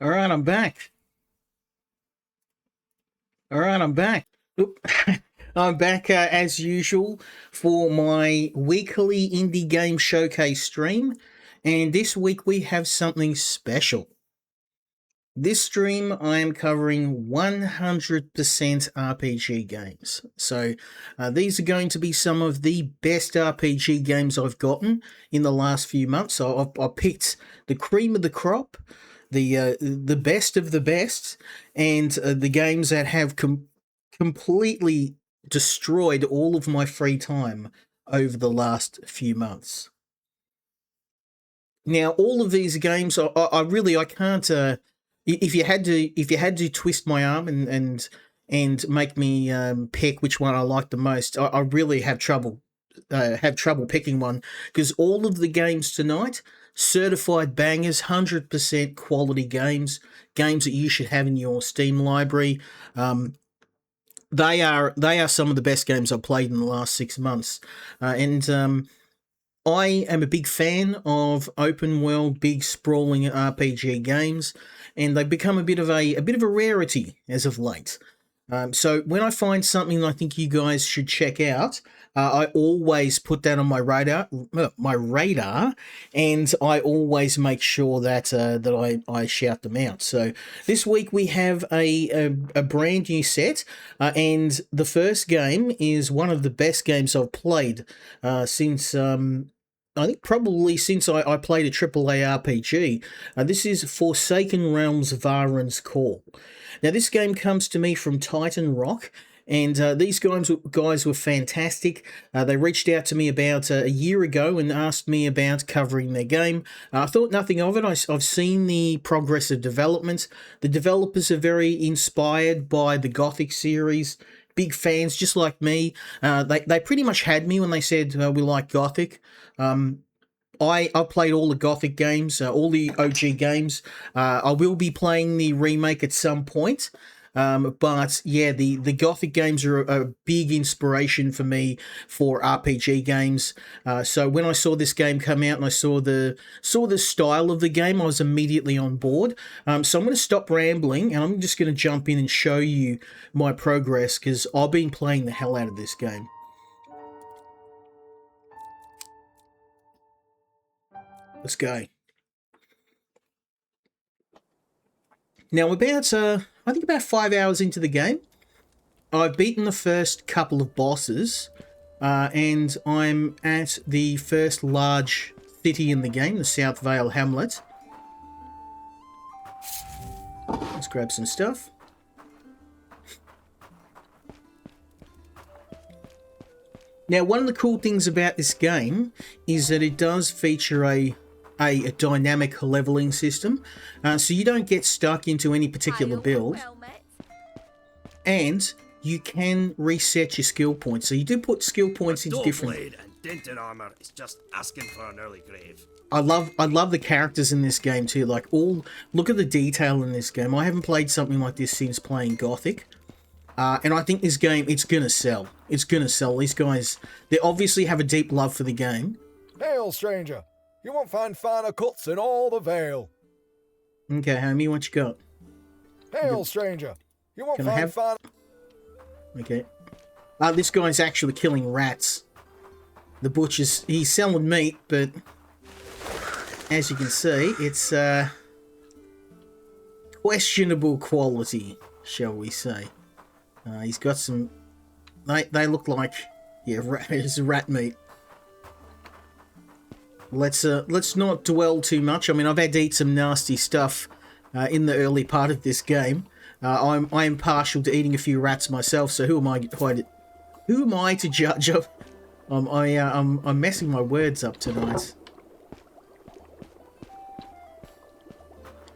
All right, I'm back. All right, I'm back. Oop. I'm back as usual for my weekly indie game showcase stream. And this week we have something special. This stream, I am covering 100% RPG games. So, these are going to be some of the best RPG games I've gotten in the last few months. So, I've picked the cream of the crop, the best of the best, and the games that have completely destroyed all of my free time over the last few months. Now, all of these games, I really I can't. If you had to twist my arm and make me pick which one I like the most, I really have trouble picking one, because all of the games tonight, certified bangers, 100% quality games that you should have in your Steam library. They are some of the best games I've played in the last 6 months, and I am a big fan of open world, big sprawling RPG games, and they've become a bit of a rarity as of late. So when I find something I think you guys should check out, I always put that on my radar, and I always make sure that I shout them out. So this week we have a brand new set, and the first game is one of the best games I've played since. I think probably since I played a AAA RPG. This is Forsaken Realms Vahrins Call. Now, this game comes to me from Titan Rock, and these guys were fantastic. They reached out to me about a year ago and asked me about covering their game. I thought nothing of it. I've seen the progress of development. The developers are very inspired by the Gothic series. Big fans, just like me. They pretty much had me when they said we like Gothic. I played all the Gothic games, all the OG games. I will be playing the remake at some point. But yeah, the Gothic games are a big inspiration for me for RPG games. So when I saw this game come out and I saw the style of the game, I was immediately on board. So I'm going to stop rambling and I'm just going to jump in and show you my progress, because I've been playing the hell out of this game. Let's go. Now, about I think about 5 hours into the game, I've beaten the first couple of bosses, and I'm at the first large city in the game, the South Vale Hamlet. Let's grab some stuff. Now, one of the cool things about this game is that it does feature a dynamic leveling system, so you don't get stuck into any particular build, and you can reset your skill points. So you do put skill points into different. Blade and dented armor is just asking for an early grave. I love the characters in this game too. Like, look at the detail in this game. I haven't played something like this since playing Gothic. And I think this game, it's gonna sell. It's gonna sell. These guys, they obviously have a deep love for the game. Hail, stranger! You won't find finer cuts in all the Vale. Okay, homie, what you got? Hail, stranger! You won't Can I find have- finer... Okay. This guy's actually killing rats. The butcher's, he's selling meat, but as you can see, it's questionable quality, shall we say. He's got some... They look like... Yeah, it's rat meat. Let's not dwell too much. I mean, I've had to eat some nasty stuff in the early part of this game. I am partial to eating a few rats myself, so who am I to judge? I'm messing my words up tonight.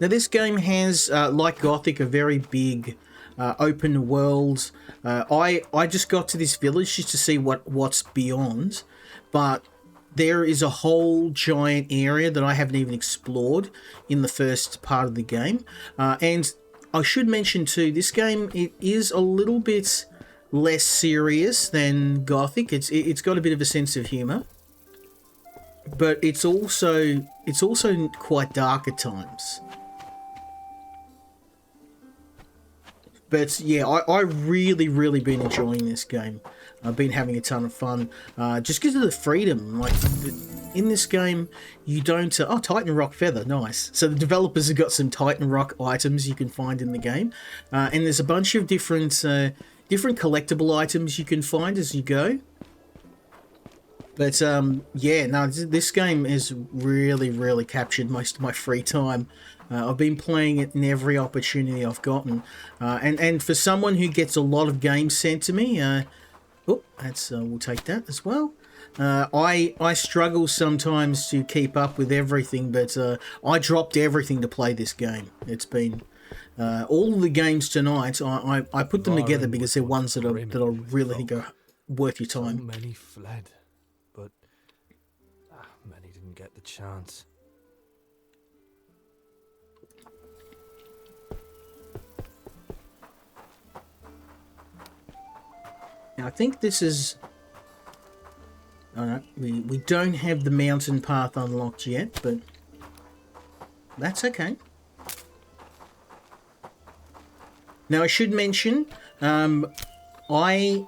Now, this game has, like Gothic, a very big open world. I just got to this village just to see what's beyond, but there is a whole giant area that I haven't even explored in the first part of the game. And I should mention too, this game, it is a little bit less serious than Gothic. It's got a bit of a sense of humor, but it's also quite dark at times. But yeah, I really been enjoying this game. I've been having a ton of fun, just because of the freedom. Like, in this game, you don't... oh, Titan Rock Feather, nice. So the developers have got some Titan Rock items you can find in the game. And there's a bunch of different collectible items you can find as you go. But, yeah, no, this game has really captured most of my free time. I've been playing it in every opportunity I've gotten. And for someone who gets a lot of games sent to me... oh, that's we'll take that as well. I struggle sometimes to keep up with everything, but I dropped everything to play this game. It's been all of the games tonight. I put them together because they're ones that I really think are worth your time. So many fled, but many didn't get the chance. Now, I think this is... oh, no, we don't have the mountain path unlocked yet, but that's okay. Now, I should mention, I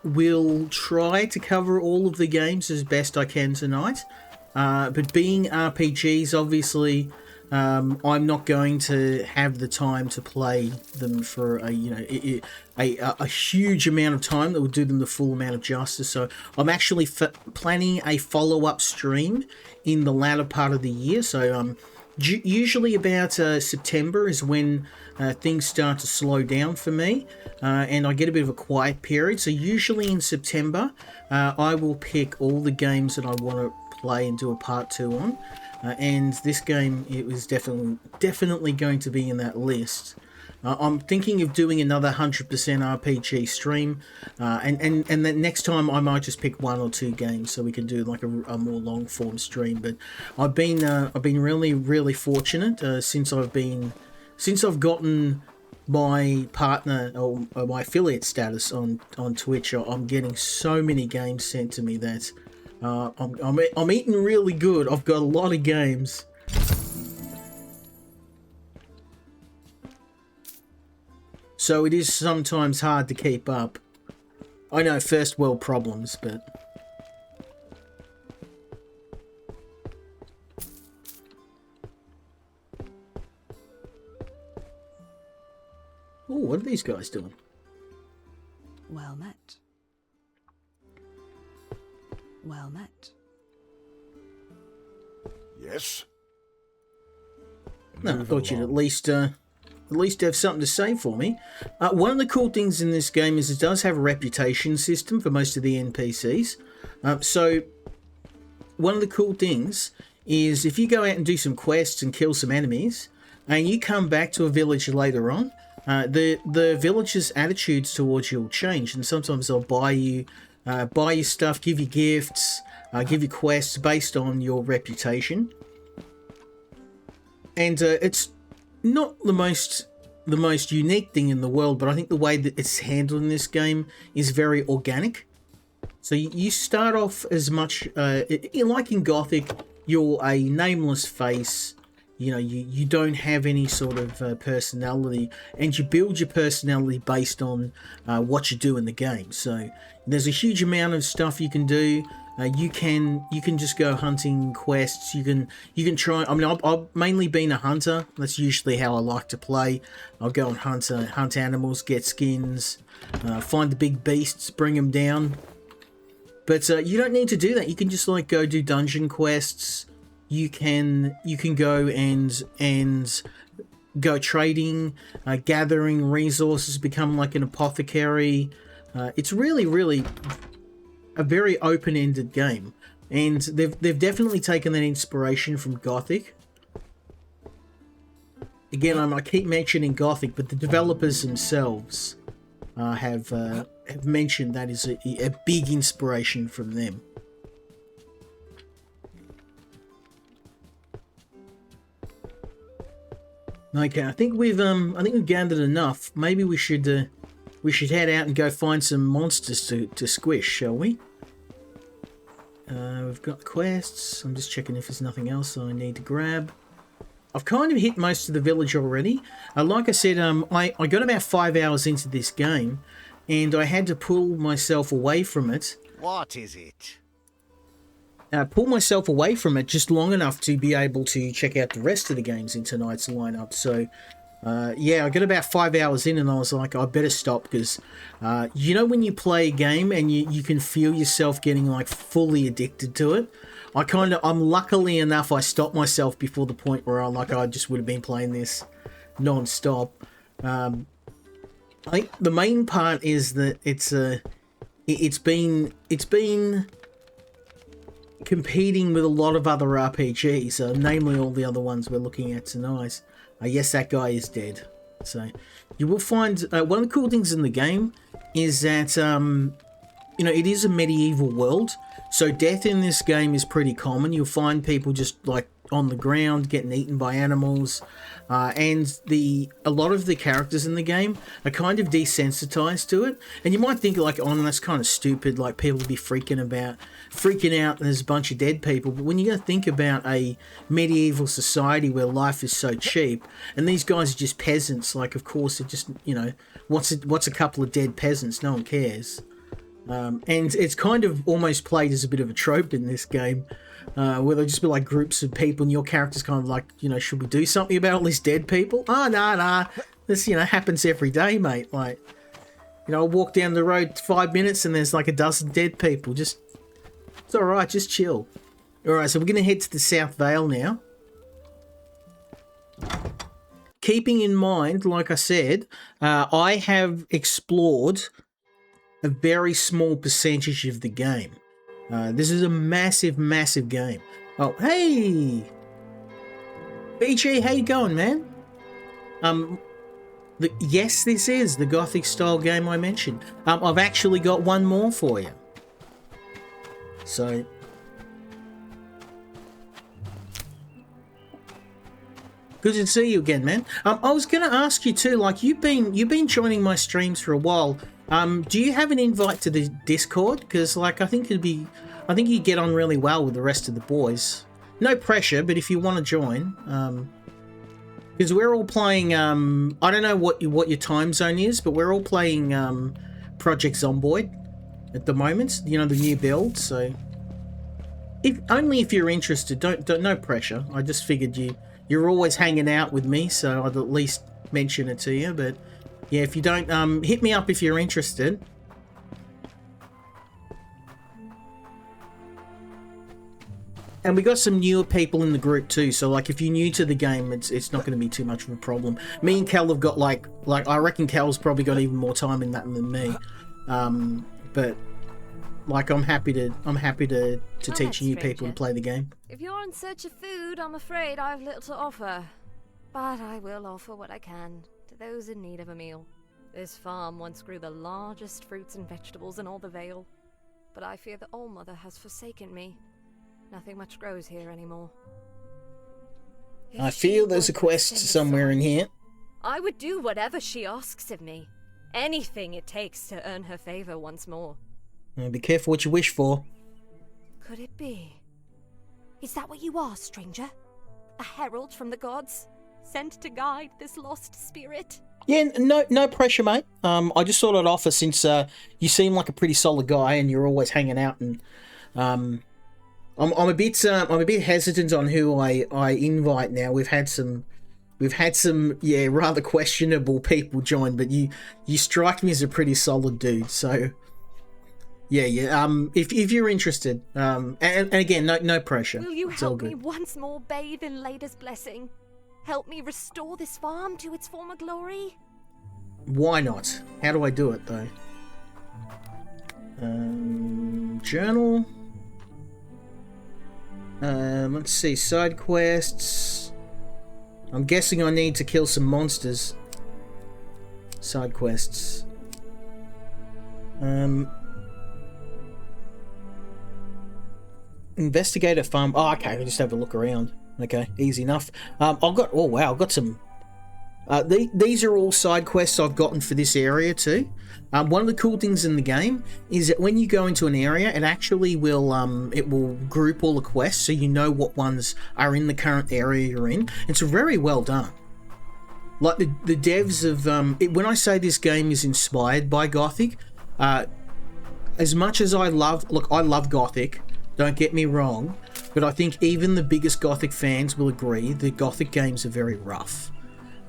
will try to cover all of the games as best I can tonight, but being RPGs, obviously... I'm not going to have the time to play them for a huge amount of time that will do them the full amount of justice. So I'm actually planning a follow-up stream in the latter part of the year. So usually about September is when things start to slow down for me, and I get a bit of a quiet period. So usually in September, I will pick all the games that I want to play and do a part 2 on. And this game, it was definitely going to be in that list. I'm thinking of doing another 100% RPG stream, and then next time I might just pick 1 or 2 games so we can do like a more long form stream. But I've been really fortunate since I've gotten my partner or my affiliate status on Twitch. I'm getting so many games sent to me that. I'm eating really good. I've got a lot of games. So it is sometimes hard to keep up. I know, first world problems, but... oh, what are these guys doing? Well met. Well met. Yes? No, I thought you'd at least have something to say for me. One of the cool things in this game is it does have a reputation system for most of the NPCs. So one of the cool things is if you go out and do some quests and kill some enemies, and you come back to a village later on, the villagers' attitudes towards you will change, and sometimes they'll buy you stuff, give you gifts, give you quests based on your reputation. And it's not the most unique thing in the world, but I think the way that it's handled in this game is very organic. So you start off as much, like in Gothic, you're a nameless face. You know, you don't have any sort of personality, and you build your personality based on what you do in the game. So there's a huge amount of stuff you can do. You can just go hunting quests. You can try. I mean, I've mainly been a hunter. That's usually how I like to play. I'll go and hunt animals, get skins, find the big beasts, bring them down. But you don't need to do that. You can just like go do dungeon quests. You can go and go trading, gathering resources, become like an apothecary. It's really a very open-ended game, and they've definitely taken that inspiration from Gothic. Again, I keep mentioning Gothic, but the developers themselves have mentioned that is a big inspiration from them. Okay, I think we've gathered enough. Maybe we should head out and go find some monsters to squish, shall we? We've got quests. I'm just checking if there's nothing else I need to grab. I've kind of hit most of the village already. Like I said, I got about 5 hours into this game, and I had to pull myself away from it. What is it? Pull myself away from it just long enough to be able to check out the rest of the games in tonight's lineup. So, yeah, I got about 5 hours in and I was like, I better stop because, you know when you play a game and you can feel yourself getting like fully addicted to it? I'm luckily enough, I stopped myself before the point where I just would have been playing this non-stop. I think the main part is that it's been competing with a lot of other RPGs, namely all the other ones we're looking at tonight. Yes, that guy is dead. So you will find one of the cool things in the game is that you know, it is a medieval world, so death in this game is pretty common. You'll find people just like on the ground getting eaten by animals, and a lot of the characters in the game are kind of desensitized to it. And you might think like, oh, that's kind of stupid, like people would be freaking out and there's a bunch of dead people. But when you go think about a medieval society where life is so cheap and these guys are just peasants, like of course it just, you know, what's a couple of dead peasants, no one cares. And it's kind of almost played as a bit of a trope in this game, where they'll just be like groups of people and your character's kind of like, you know, should we do something about all these dead people? Oh, nah, this, you know, happens every day, mate. Like, you know, I walk down the road 5 minutes and there's like a dozen dead people. Just, it's alright, just chill. Alright, so we're going to head to the South Vale now. Keeping in mind, like I said, I have explored a very small percentage of the game. This is a massive, massive game. Oh, hey! BG, how you going, man? Yes, this is the Gothic style game I mentioned. I've actually got one more for you. So, good to see you again, man. I was going to ask you too. Like you've been joining my streams for a while. Do you have an invite to the Discord? Because like I think you get on really well with the rest of the boys. No pressure, but if you want to join, because we're all playing. I don't know what your time zone is, but we're all playing Project Zomboid at the moment. You know, the new build. So, if you're interested, don't no pressure. I just figured you're always hanging out with me, so I'd at least mention it to you. But yeah, if you don't, hit me up if you're interested. And we got some newer people in the group too, so like if you're new to the game, it's not going to be too much of a problem. Me and Cal have got like I reckon Cal's probably got even more time in that than me. But like I'm happy to teach new people to play the game. If you're in search of food, I'm afraid I've little to offer. But I will offer what I can to those in need of a meal. This farm once grew the largest fruits and vegetables in all the Vale, but I fear the All-Mother has forsaken me. Nothing much grows here anymore. I feel there's a quest somewhere in here. I would do whatever she asks of me. Anything it takes to earn her favor once more. Be careful what you wish for. Could it be? Is that what you are, stranger? A herald from the gods? Sent to guide this lost spirit? Yeah, no pressure, mate. I just thought I'd offer since you seem like a pretty solid guy and you're always hanging out, and I'm a bit hesitant on who I invite now. We've had some rather questionable people join, but you strike me as a pretty solid dude. So yeah. If you're interested, and again, no pressure. Will you help me once more bathe in Lada's blessing? Help me restore this farm to its former glory? Why not? How do I do it though? Journal. Let's see, side quests. I'm guessing I need to kill some monsters. Side quests. Investigate a farm. Oh, okay, I can just have a look around. Okay, easy enough. I've got some These are all side quests I've gotten for this area too. One of the cool things in the game is that when you go into an area, it actually will group all the quests so you know what ones are in the current area you're in. It's very well done. Like the devs of when I say this game is inspired by Gothic, as much as I love Gothic, don't get me wrong, but I think even the biggest Gothic fans will agree the Gothic games are very rough.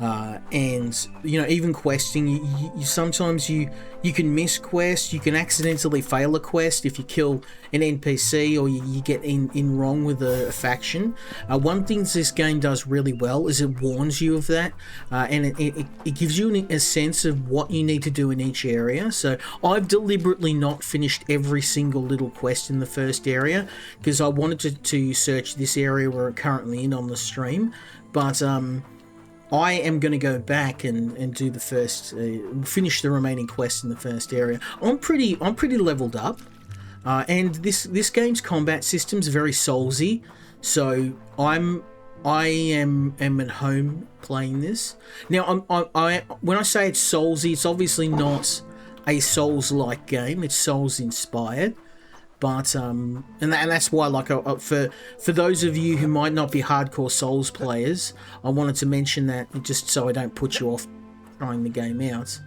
And even questing, you sometimes you can miss quests, you can accidentally fail a quest if you kill an NPC or you get in wrong with a faction. One thing this game does really well is it warns you of that, and it gives you a sense of what you need to do in each area. So I've deliberately not finished every single little quest in the first area because I wanted to search this area we're currently in on the stream, but I am going to go back and do the first, finish the remaining quests in the first area. I'm pretty leveled up, and this game's combat system's very Soulsy, so I am at home playing this. Now, when I say it's Soulsy, it's obviously not a Souls-like game. It's Souls-inspired. But and that's why, like, for those of you who might not be hardcore Souls players, I wanted to mention that just so I don't put you off trying the game out.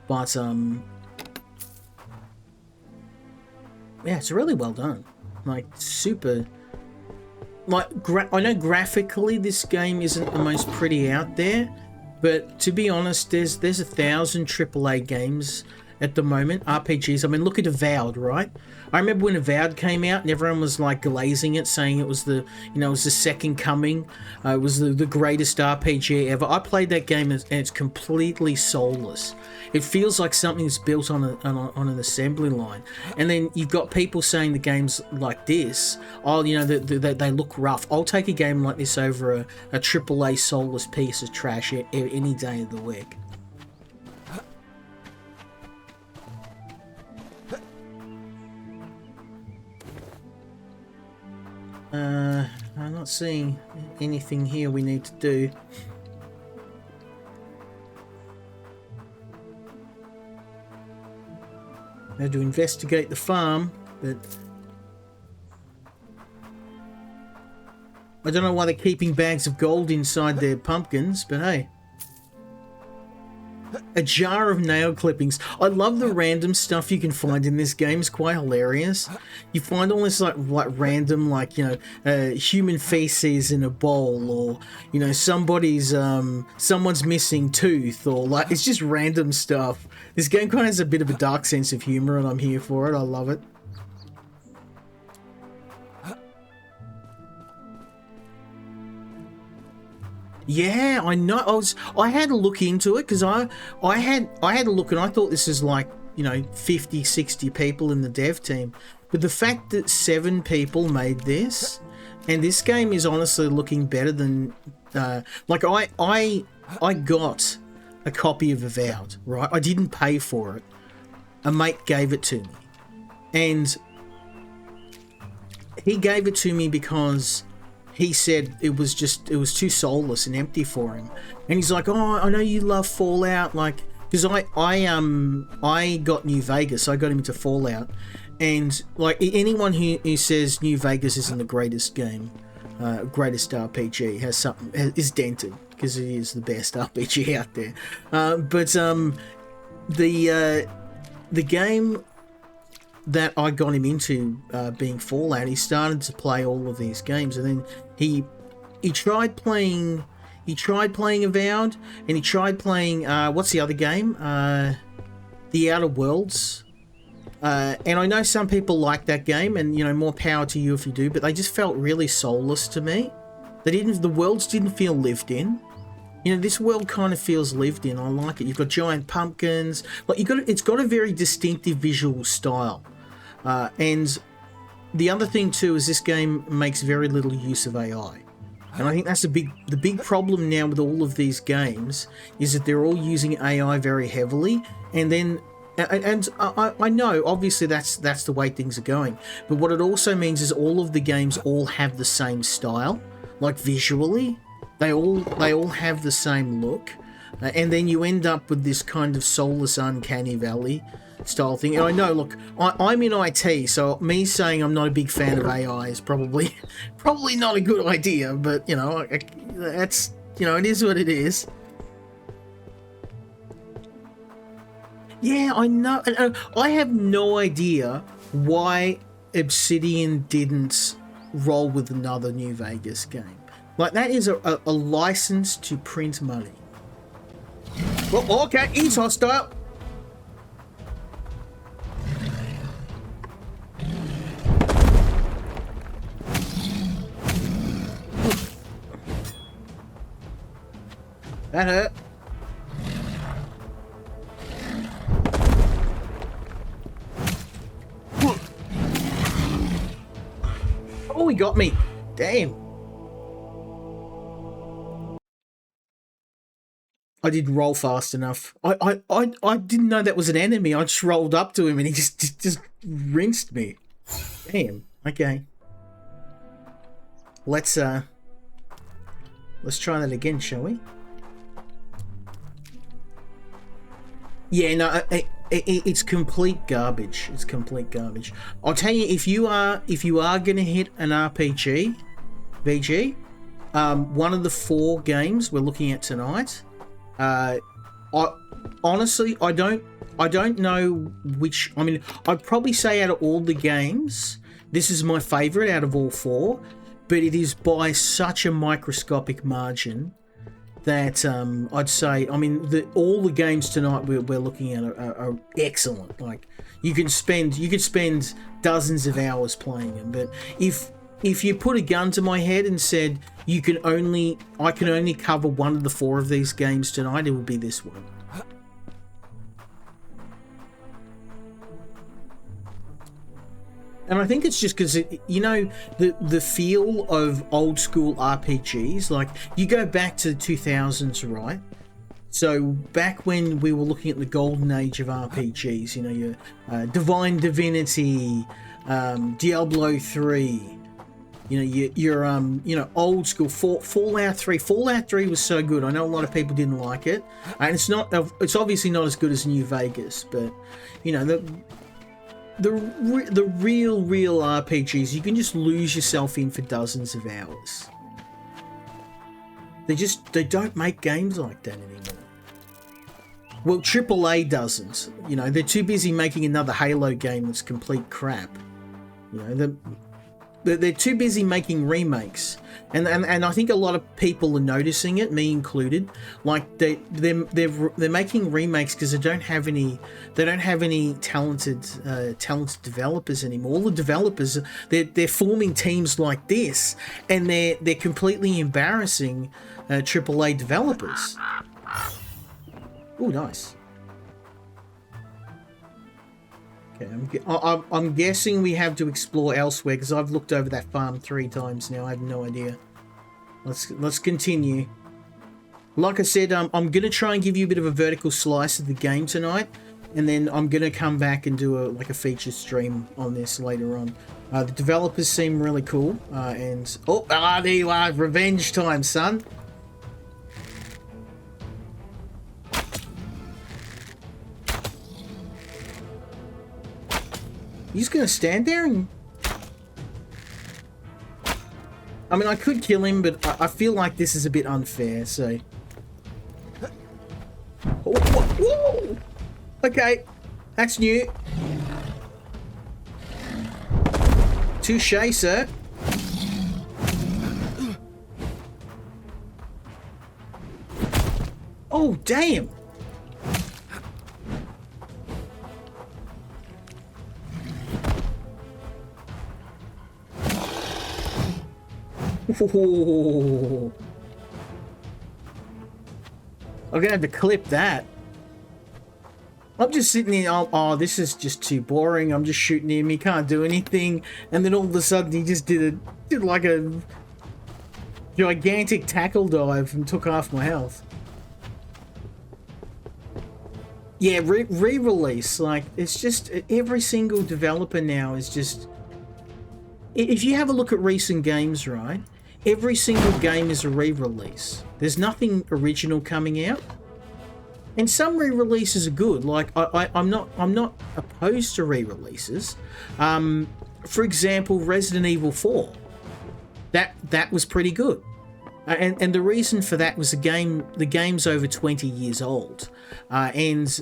But yeah, it's really well done. Like, super. Like, I know graphically this game isn't the most pretty out there, but to be honest, there's 1,000 AAA games at the moment, RPGs. I mean, look at Avowed, right? I remember when Avowed came out and everyone was like glazing it, saying it was the second coming. It was the greatest RPG ever. I played that game and it's completely soulless. It feels like something's built on an assembly line. And then you've got people saying the games like this, they look rough. I'll take a game like this over a AAA soulless piece of trash any day of the week. I'm not seeing anything here we need to do. I had to investigate the farm, but I don't know why they're keeping bags of gold inside their pumpkins, but hey. A jar of nail clippings. I love the random stuff you can find in this game. It's quite hilarious. You find all this like random, human feces in a bowl, or someone's missing tooth, or like it's just random stuff. This game kind of has a bit of a dark sense of humor, and I'm here for it. I love it. Yeah, I know. I had to look into it because I had a look and I thought this is like 50, 60 people in the dev team, but the fact that 7 people made this, and this game is honestly looking better than I got a copy of Avowed, right? I didn't pay for it. A mate gave it to me, and he gave it to me because he said it was too soulless and empty for him. And he's like, oh, I know you love Fallout, like, because I got New Vegas, I got him into Fallout, and like anyone who says New Vegas isn't the greatest game, greatest RPG is dented, because it is the best RPG out there. But the game that I got him into, being Fallout, he started to play all of these games, and then he tried playing Avowed, and he tried playing what's the other game, The Outer Worlds, and I know some people like that game, and more power to you if you do, but they just felt really soulless to me. The worlds didn't feel lived in. This world kind of feels lived in. I like it. You've got giant pumpkins, like it's got a very distinctive visual style. And the other thing too is this game makes very little use of AI, and I think that's the big problem now with all of these games, is that they're all using AI very heavily, and then I know obviously that's the way things are going, but what it also means is all of the games all have the same style, like visually they all have the same look. and then you end up with this kind of soulless uncanny valley style thing. And I know, look, I'm in IT, so me saying I'm not a big fan of AI is probably not a good idea, but, you know, that's, you know, it is what it is. Yeah, I know. And I have no idea why Obsidian didn't roll with another New Vegas game. Like, that is a license to print money. Well, okay, he's hostile. That hurt. Oh, he got me. Damn. I didn't roll fast enough. I didn't know that was an enemy. I just rolled up to him and he just rinsed me. Damn. Okay. Let's try that again, shall we? Yeah, no, it's complete garbage. It's complete garbage. I'll tell you, if you are gonna hit an RPG, VG, one of the 4 games we're looking at tonight. Honestly, I don't know which. I mean, I'd probably say out of all the games, this is my favorite out of all 4, but it is by such a microscopic margin that I'd say. I mean, all the games tonight we're looking at are excellent. Like, you could spend dozens of hours playing them, but if you put a gun to my head and said I can only cover one of the 4 of these games tonight, it would be this one. And I think it's just because, you know, the feel of old school RPGs, like, you go back to the 2000s, right? So back when we were looking at the golden age of RPGs, you know, your Divine Divinity, Diablo 3, you know, your old school Fallout 3. Fallout 3 was so good. I know a lot of people didn't like it, and it's obviously not as good as New Vegas, but, you know, the real RPGs, you can just lose yourself in for dozens of hours. They don't make games like that anymore. Well, AAA doesn't. You know, they're too busy making another Halo game that's complete crap. You know, they're too busy making remakes, and I think a lot of people are noticing it, me included. Like, they're making remakes because they don't have any talented developers anymore. All the developers, they're forming teams like this, and they're completely embarrassing AAA developers. Oh, nice. Okay, I'm guessing we have to explore elsewhere because I've looked over that farm 3 times now. I have no idea. Let's continue. Like I said, I'm gonna try and give you a bit of a vertical slice of the game tonight, and then I'm gonna come back and do a featured stream on this later on. The developers seem really cool, and there you are, revenge time, son. He's gonna stand there and... I mean, I could kill him, but I feel like this is a bit unfair, so... Whoa! Okay, that's new. Touché, sir. Oh, damn! Ooh. I'm gonna have to clip that. I'm just sitting here, oh, this is just too boring. I'm just shooting him, he can't do anything. And then all of a sudden he just did like a gigantic tackle dive and took half my health. Yeah, re-release, like, it's just, every single developer now is just... If you have a look at recent games, right, every single game is a re-release. There's nothing original coming out. And some re-releases are good. Like I'm not opposed to re-releases. For example, Resident Evil 4. That was pretty good. And the reason for that was the game's over 20 years old, and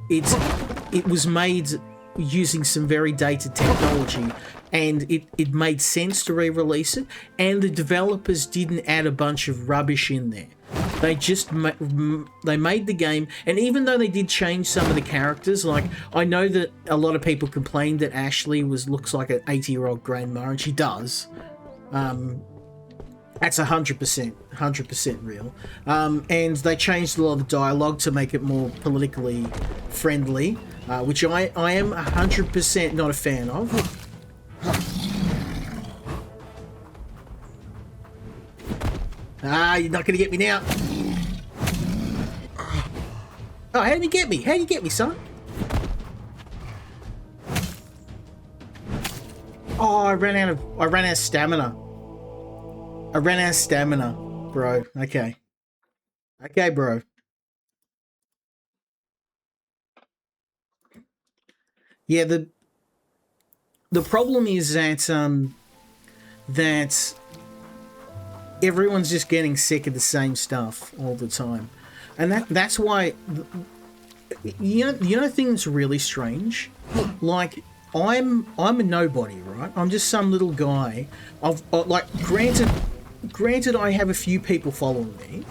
it was made using some very dated technology, and it made sense to re-release it, and the developers didn't add a bunch of rubbish in there. They just they made the game, and even though they did change some of the characters, like I know that a lot of people complained that Ashley looks like an 80-year-old grandma, and she does. That's 100% real. And they changed a lot of the dialogue to make it more politically friendly, which I am 100% not a fan of. You're not going to get me now. Oh, how did you get me? How did you get me, son? Oh, I ran out of stamina. I ran out of stamina, bro. Okay. Okay, bro. Yeah, the problem is that that everyone's just getting sick of the same stuff all the time. And that's why you know things really strange? Like I'm a nobody, right? I'm just some little guy. Like granted I have a few people following me,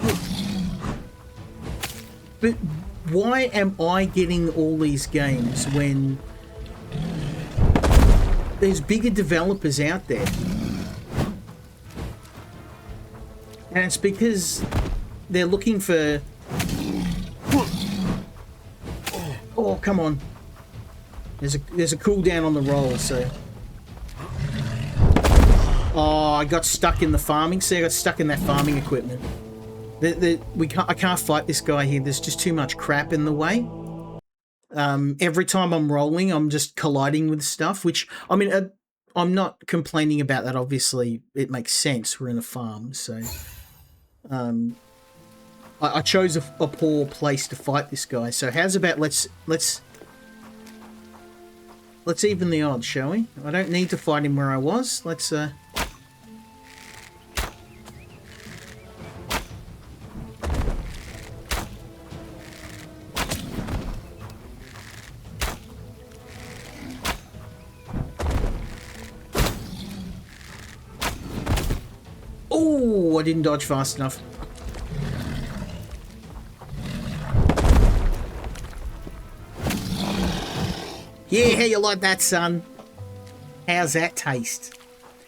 but why am I getting all these games when there's bigger developers out there? And it's because they're looking for... Oh, come on. There's a cooldown on the roll, so... Oh, I got stuck in the farming. See, I got stuck in that farming equipment. I can't fight this guy here. There's just too much crap in the way. Every time I'm rolling, I'm just colliding with stuff, which, I mean, I'm not complaining about that. Obviously, it makes sense. We're in a farm, so... I chose a poor place to fight this guy. So how's about let's even the odds, shall we? I don't need to fight him where I was. Let's Oh, I didn't dodge fast enough. Yeah, how you like that, son? How's that taste?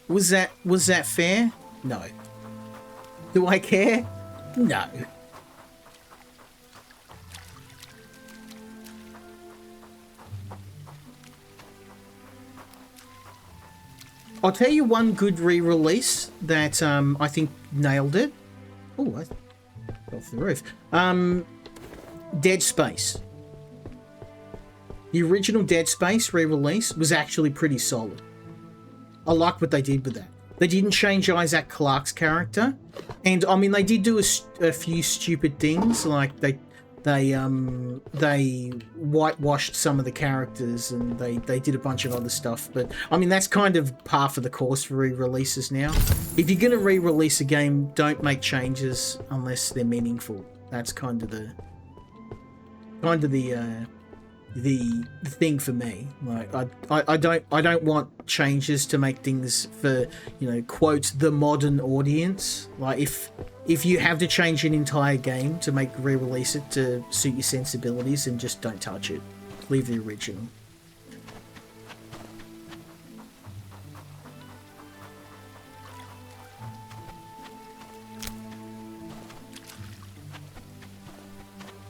Was that fair? No. Do I care? No. I'll tell you one good re-release that I think nailed it. Oh, I fell off the roof. Dead Space. The original Dead Space re-release was actually pretty solid. I like what they did with that. They didn't change Isaac Clarke's character, and I mean they did do a few stupid things, like they whitewashed some of the characters, and they did a bunch of other stuff. But I mean that's kind of par for the course for re-releases now. If you're gonna re-release a game, don't make changes unless they're meaningful. That's kind of the thing for me. Like I don't want changes to make things for, you know, quote, the modern audience. Like if you have to change an entire game to re-release it to suit your sensibilities, then just don't touch it. Leave the original.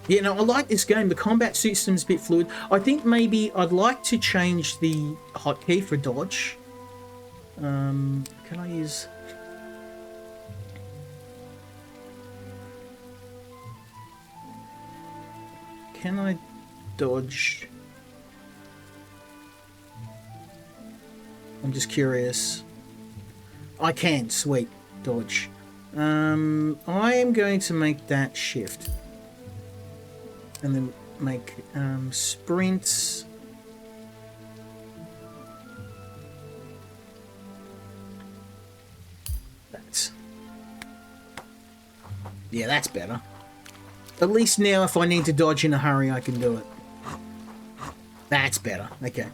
Yeah, no, I like this game. The combat system's a bit fluid. I think maybe I'd like to change the hotkey for dodge. Can I use... Can I dodge? I'm just curious. I can. Sweet. Dodge. I am going to make that shift. and then make sprints. Yeah, that's better. At least now if I need to dodge in a hurry, I can do it. That's better. Okay.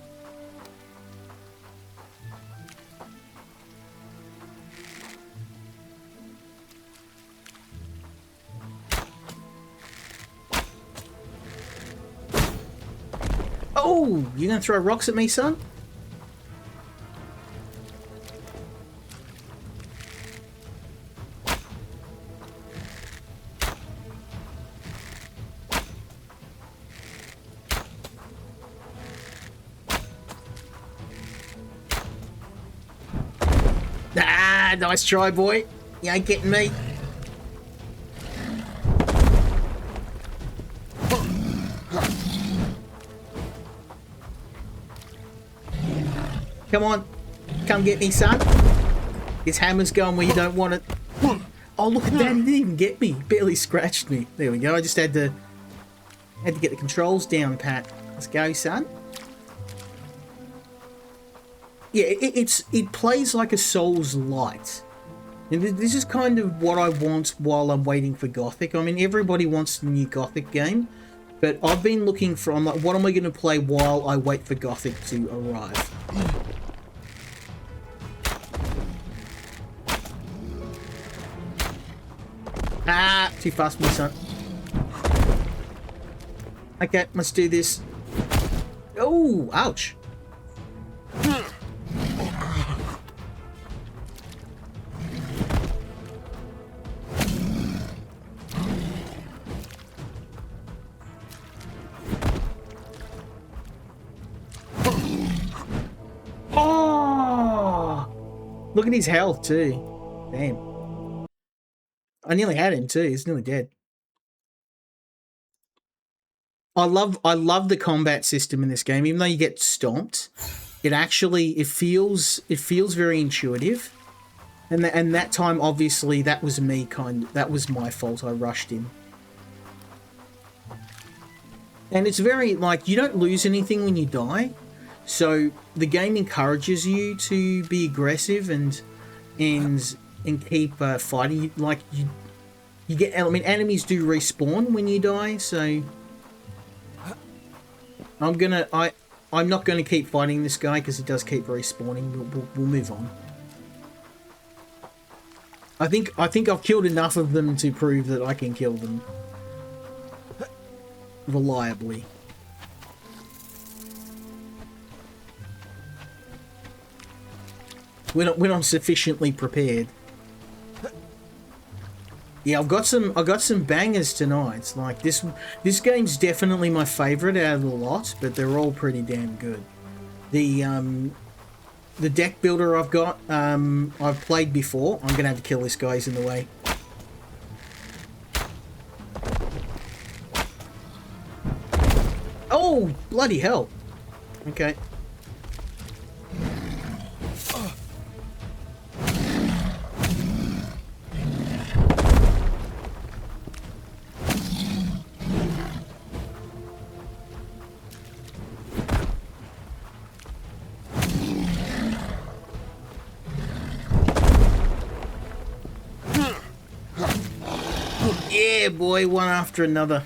Oh, you gonna throw rocks at me, son? Ah, nice try, boy. You ain't getting me. Come on. Come get me, son. His hammer's going where you don't want it. Oh, look at that. He didn't even get me. Barely scratched me. There we go. I just had to get the controls down, Pat. Let's go, son. Yeah, it plays like a Souls Light. And this is kind of what I want while I'm waiting for Gothic. I mean, everybody wants the new Gothic game, but I've been looking for, I'm like, what am I going to play while I wait for Gothic to arrive? Ah, too fast for me, son. Okay, let's do this. Oh, ouch. Oh! Look at his health too. Damn. I nearly had him too. He's nearly dead. I love the combat system in this game. Even though you get stomped, it feels very intuitive. And that time, obviously, that was that was my fault. I rushed him. And it's very, like, you don't lose anything when you die. So the game encourages you to be aggressive and keep fighting. Like, you get, I mean, enemies do respawn when you die, so I'm not gonna keep fighting this guy because he does keep respawning. We'll move on. I think I've killed enough of them to prove that I can kill them reliably. When I'm sufficiently prepared. Yeah, I've got some bangers tonight. Like this game's definitely my favorite out of the lot, but they're all pretty damn good. The deck builder I've got, I've played before. I'm gonna have to kill this guy. He's in the way. Oh, bloody hell. Okay. Yeah, boy, one after another.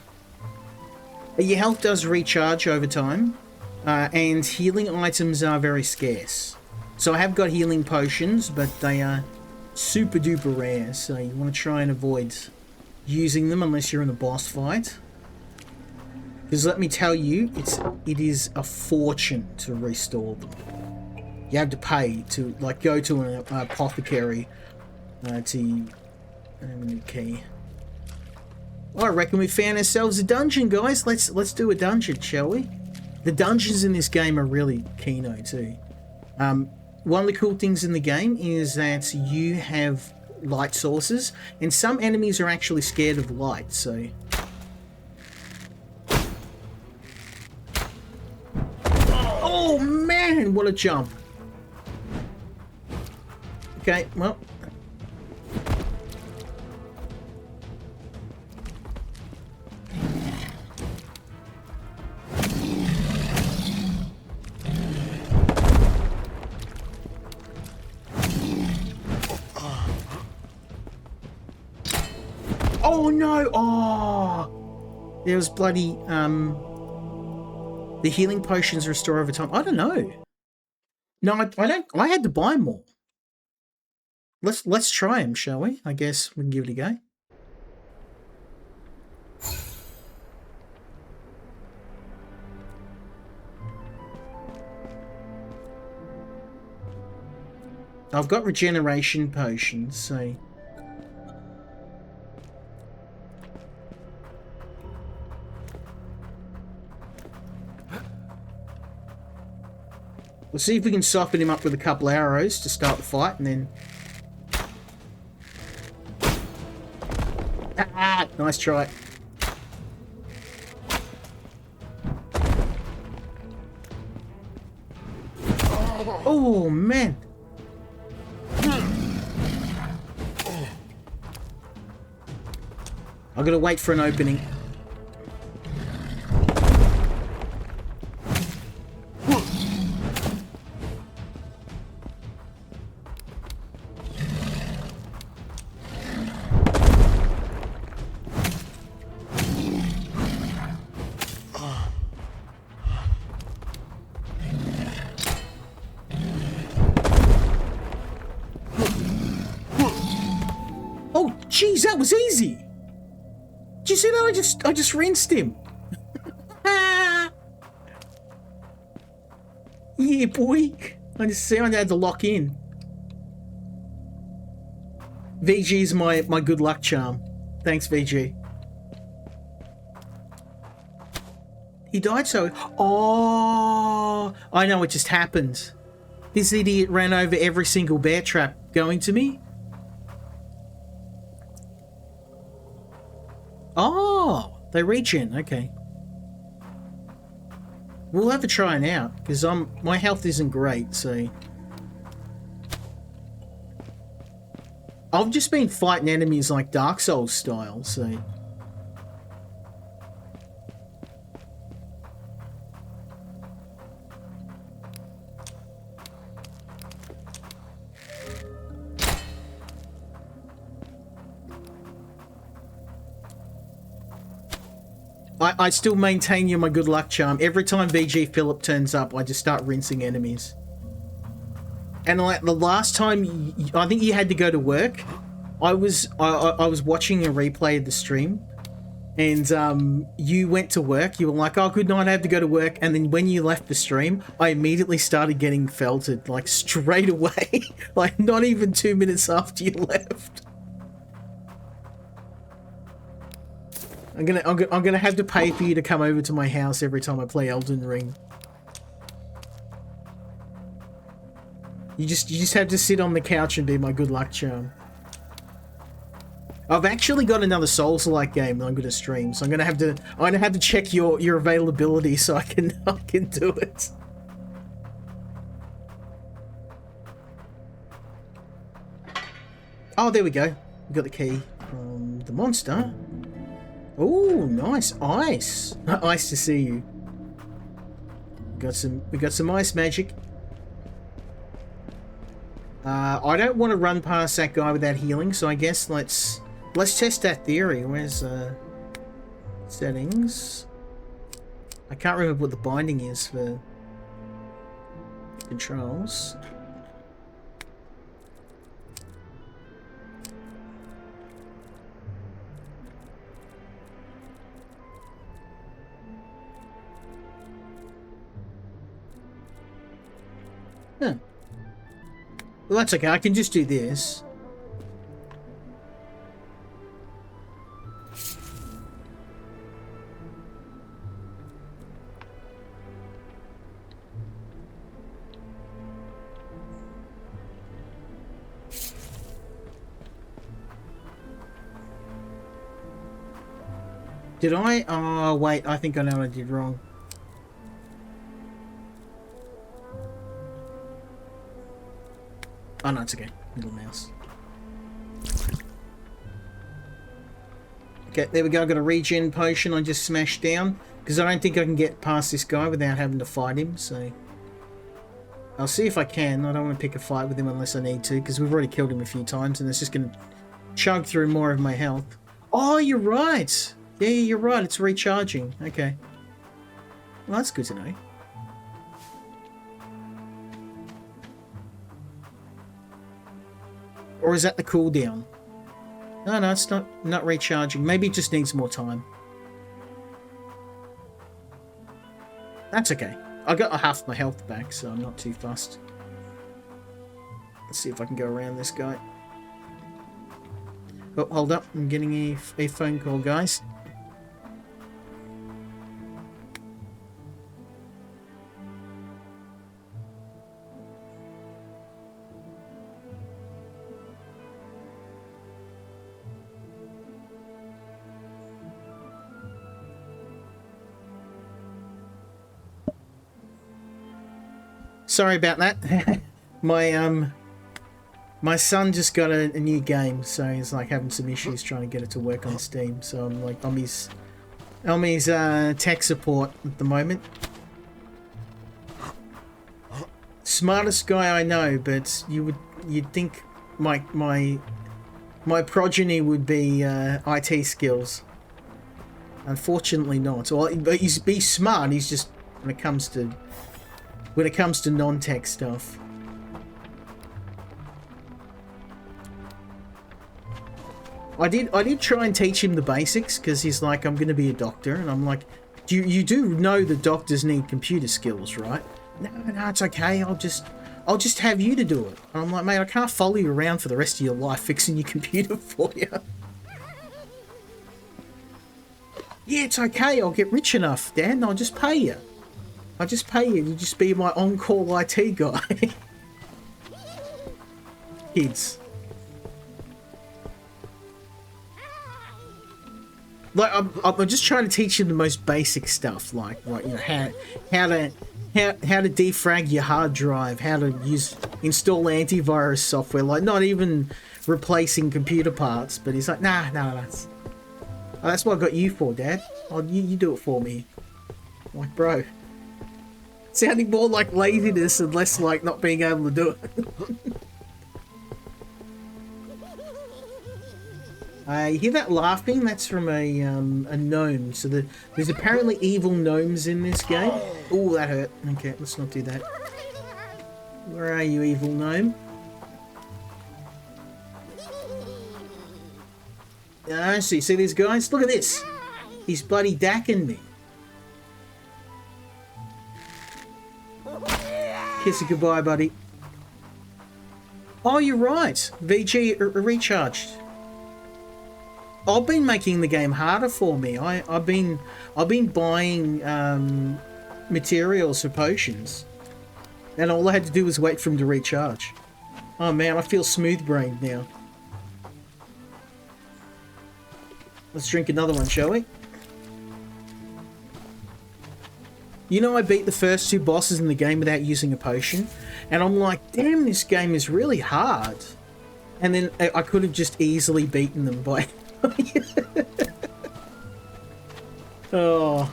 Your health does recharge over time, and healing items are very scarce. So I have got healing potions, but they are super duper rare, so you want to try and avoid using them unless you're in a boss fight. Because let me tell you, it is a fortune to restore them. You have to pay to, like, go to an apothecary to... key. I reckon we found ourselves a dungeon, guys. Let's do a dungeon, shall we? The dungeons in this game are really keno too. One of the cool things in the game is that you have light sources, and some enemies are actually scared of light, so... Oh man, what a jump. Okay, well... Oh no! Oh, there was bloody the healing potions restore over time. I don't know. No, I don't. I had to buy more. Let's try them, shall we? I guess we can give it a go. I've got regeneration potions, so. We'll see if we can soften him up with a couple arrows to start the fight, and then... Ah! Nice try. Oh, man. I've got to wait for an opening. Jeez, that was easy. Did you see that? I just rinsed him. Yeah, boy. I had to lock in. VG's my good luck charm. Thanks, VG. He died so... Oh, I know what just happened. This idiot ran over every single bear trap going to me. Oh, they regen. Okay. We'll have a try it out, because my health isn't great, so... I've just been fighting enemies like Dark Souls style, so... I still maintain you my good luck charm. Every time VG Philip turns up, I just start rinsing enemies. And like the last time, I think you had to go to work. I was watching a replay of the stream, and you went to work. You were like, "Oh, good night. I have to go to work." And then when you left the stream, I immediately started getting felted, like straight away, like not even 2 minutes after you left. I'm gonna have to pay for you to come over to my house every time I play Elden Ring. You just have to sit on the couch and be my good luck charm. I've actually got another Souls-like game that I'm gonna stream, so I'm gonna have to check your availability so I can do it. Oh, there we go. We got the key from the monster. Oh, nice ice. Nice to see you. We got some ice magic. I don't want to run past that guy without healing, so I guess let's test that theory. Where's settings? I can't remember what the binding is for controls. Huh. Well, that's okay. I can just do this. Did I? Oh, wait. I think I know what I did wrong. Oh, no, it's okay. Little mouse. Okay, there we go. I got a regen potion I just smashed down. Because I don't think I can get past this guy without having to fight him, so... I'll see if I can. I don't want to pick a fight with him unless I need to, because we've already killed him a few times, and it's just going to chug through more of my health. Oh, you're right. Yeah, you're right. It's recharging. Okay. Well, that's good to know. Or is that the cooldown? No, it's not recharging. Maybe it just needs more time. That's okay. I got half my health back, so I'm not too fussed. Let's see if I can go around this guy. Oh, hold up. I'm getting a phone call, guys. Sorry about that. My son just got a new game, so he's like having some issues trying to get it to work on Steam. So I'm like I'm his tech support at the moment. Smartest guy I know, but you'd think my progeny would be IT skills. Unfortunately not. But he's smart. He's just when it comes to non-tech stuff. I did try and teach him the basics because he's like, I'm going to be a doctor, and I'm like, you do know that doctors need computer skills, right? No, it's okay. I'll just have you to do it. And I'm like, mate, I can't follow you around for the rest of your life fixing your computer for you. Yeah, it's okay. I'll get rich enough, Dan. I'll just pay you. I'll just pay you to just be my on-call IT guy. Kids. Like I'm just trying to teach you the most basic stuff, like you know how to defrag your hard drive, how to install antivirus software, like not even replacing computer parts. But he's like, nah, that's what I got you for, Dad. You do it for me. I'm like, bro, sounding more like laziness and less like not being able to do it. You hear that laughing? That's from a gnome. So there's apparently evil gnomes in this game. Oh, that hurt. Okay, let's not do that. Where are you, evil gnome? I see these guys? Look at this. He's bloody dacking me. Kiss it goodbye, buddy. Oh, you're right. VG recharged. I've been making the game harder for me. I've been buying materials for potions, and all I had to do was wait for him to recharge. Oh man, I feel smooth-brained now. Let's drink another one, shall we? You know, I beat the first 2 bosses in the game without using a potion, and I'm like, damn, this game is really hard. And then I could have just easily beaten them by. Oh,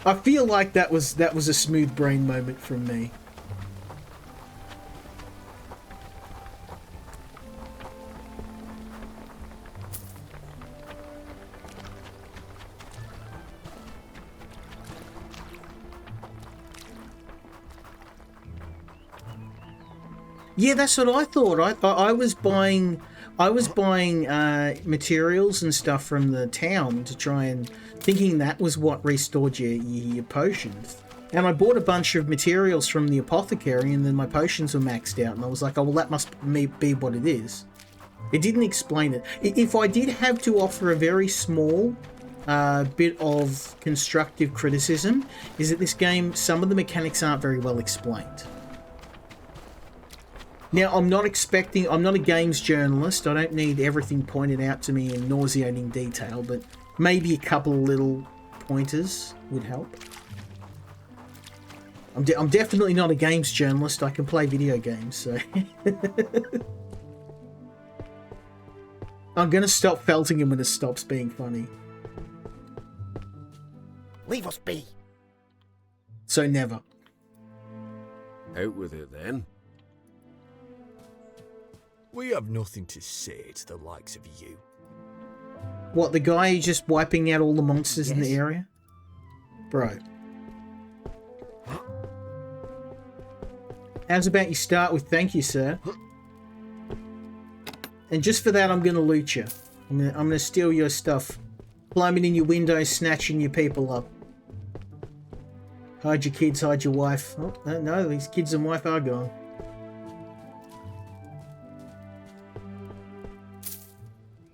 I feel like that was a smooth brain moment from me. Yeah, that's what I thought. I was buying materials and stuff from the town to try and thinking that was what restored your potions. And I bought a bunch of materials from the apothecary, and then my potions were maxed out, and I was like, oh well, that must be what it is. It didn't explain it. If I did have to offer a very small bit of constructive criticism, is that this game, some of the mechanics aren't very well explained. Now, I'm not a games journalist. I don't need everything pointed out to me in nauseating detail, but maybe a couple of little pointers would help. I'm definitely not a games journalist. I can play video games, so... I'm gonna stop felting him when it stops being funny. Leave us be. So never. Out with it then. We have nothing to say to the likes of you. What, the guy who's just wiping out all the monsters in the Yes. area? Bro. How's about you start with thank you, sir? And just for that, I'm going to loot you. I'm gonna steal your stuff. Climbing in your windows, snatching your people up. Hide your kids, hide your wife. Oh, no, these kids and wife are gone.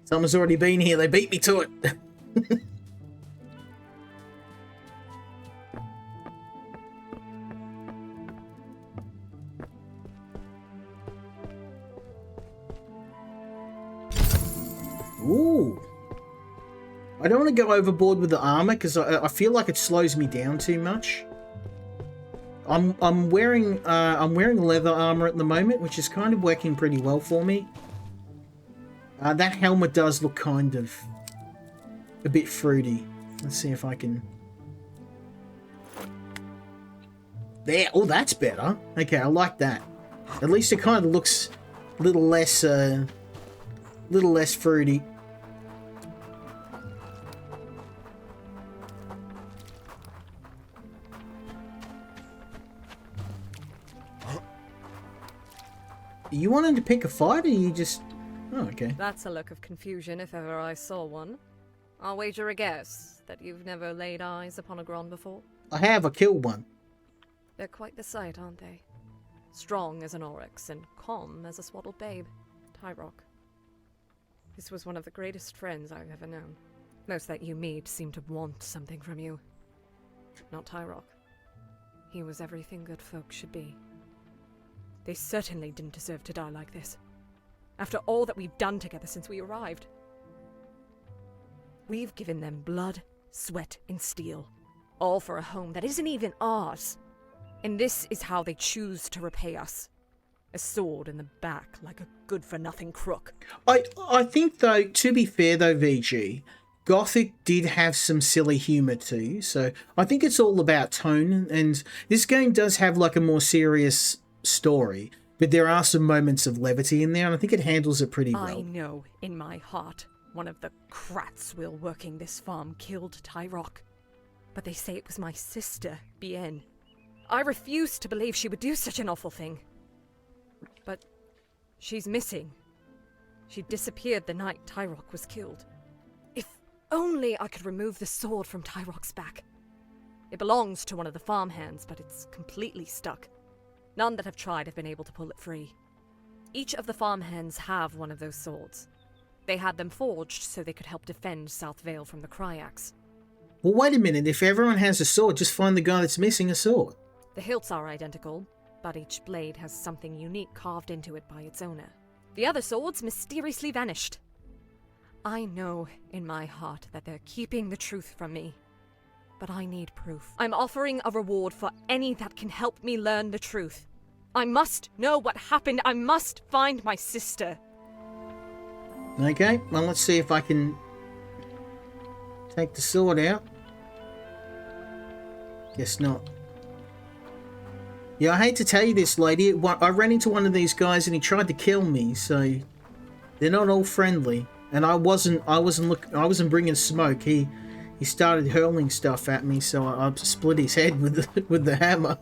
Someone's already been here. They beat me to it. Ooh. I don't want to go overboard with the armor because I feel like it slows me down too much. I'm wearing leather armor at the moment, which is kind of working pretty well for me. That helmet does look kind of a bit fruity. Let's see if I can. There. Oh, that's better. Okay, I like that. At least it kind of looks a little less fruity. You wanted to pick a fight, or you just... Oh, okay. That's a look of confusion if ever I saw one. I'll wager a guess that you've never laid eyes upon a Gron before. I have. I killed one. They're quite the sight, aren't they? Strong as an oryx and calm as a swaddled babe. Tyrock. This was one of the greatest friends I've ever known. Most that you meet seem to want something from you. Not Tyrock. He was everything good folk should be. They certainly didn't deserve to die like this. After all that we've done together since we arrived. We've given them blood, sweat, and steel. All for a home that isn't even ours. And this is how they choose to repay us. A sword in the back like a good-for-nothing crook. I think, though, to be fair, though, VG, Gothic did have some silly humour too. So I think it's all about tone. And this game does have, like, a more serious story. But there are some moments of levity in there, and I think it handles it pretty well. I know, in my heart, one of the Kratzwill working this farm killed Tyrock. But they say it was my sister, Bien. I refuse to believe she would do such an awful thing. But she's missing. She disappeared the night Tyrock was killed. If only I could remove the sword from Tyrock's back. It belongs to one of the farmhands, but it's completely stuck. None that have tried have been able to pull it free. Each of the farmhands have one of those swords. They had them forged so they could help defend South Vale from the Kryaks. Well, wait a minute. If everyone has a sword, just find the guy that's missing a sword. The hilts are identical, but each blade has something unique carved into it by its owner. The other swords mysteriously vanished. I know in my heart that they're keeping the truth from me. But I need proof. I'm offering a reward for any that can help me learn the truth. I must know what happened. I must find my sister. Okay, well, let's see if I can take the sword out. Guess not. Yeah, I hate to tell you this, lady. I ran into one of these guys and he tried to kill me, so they're not all friendly. And I wasn't bringing smoke. He started hurling stuff at me, so I split his head with the hammer.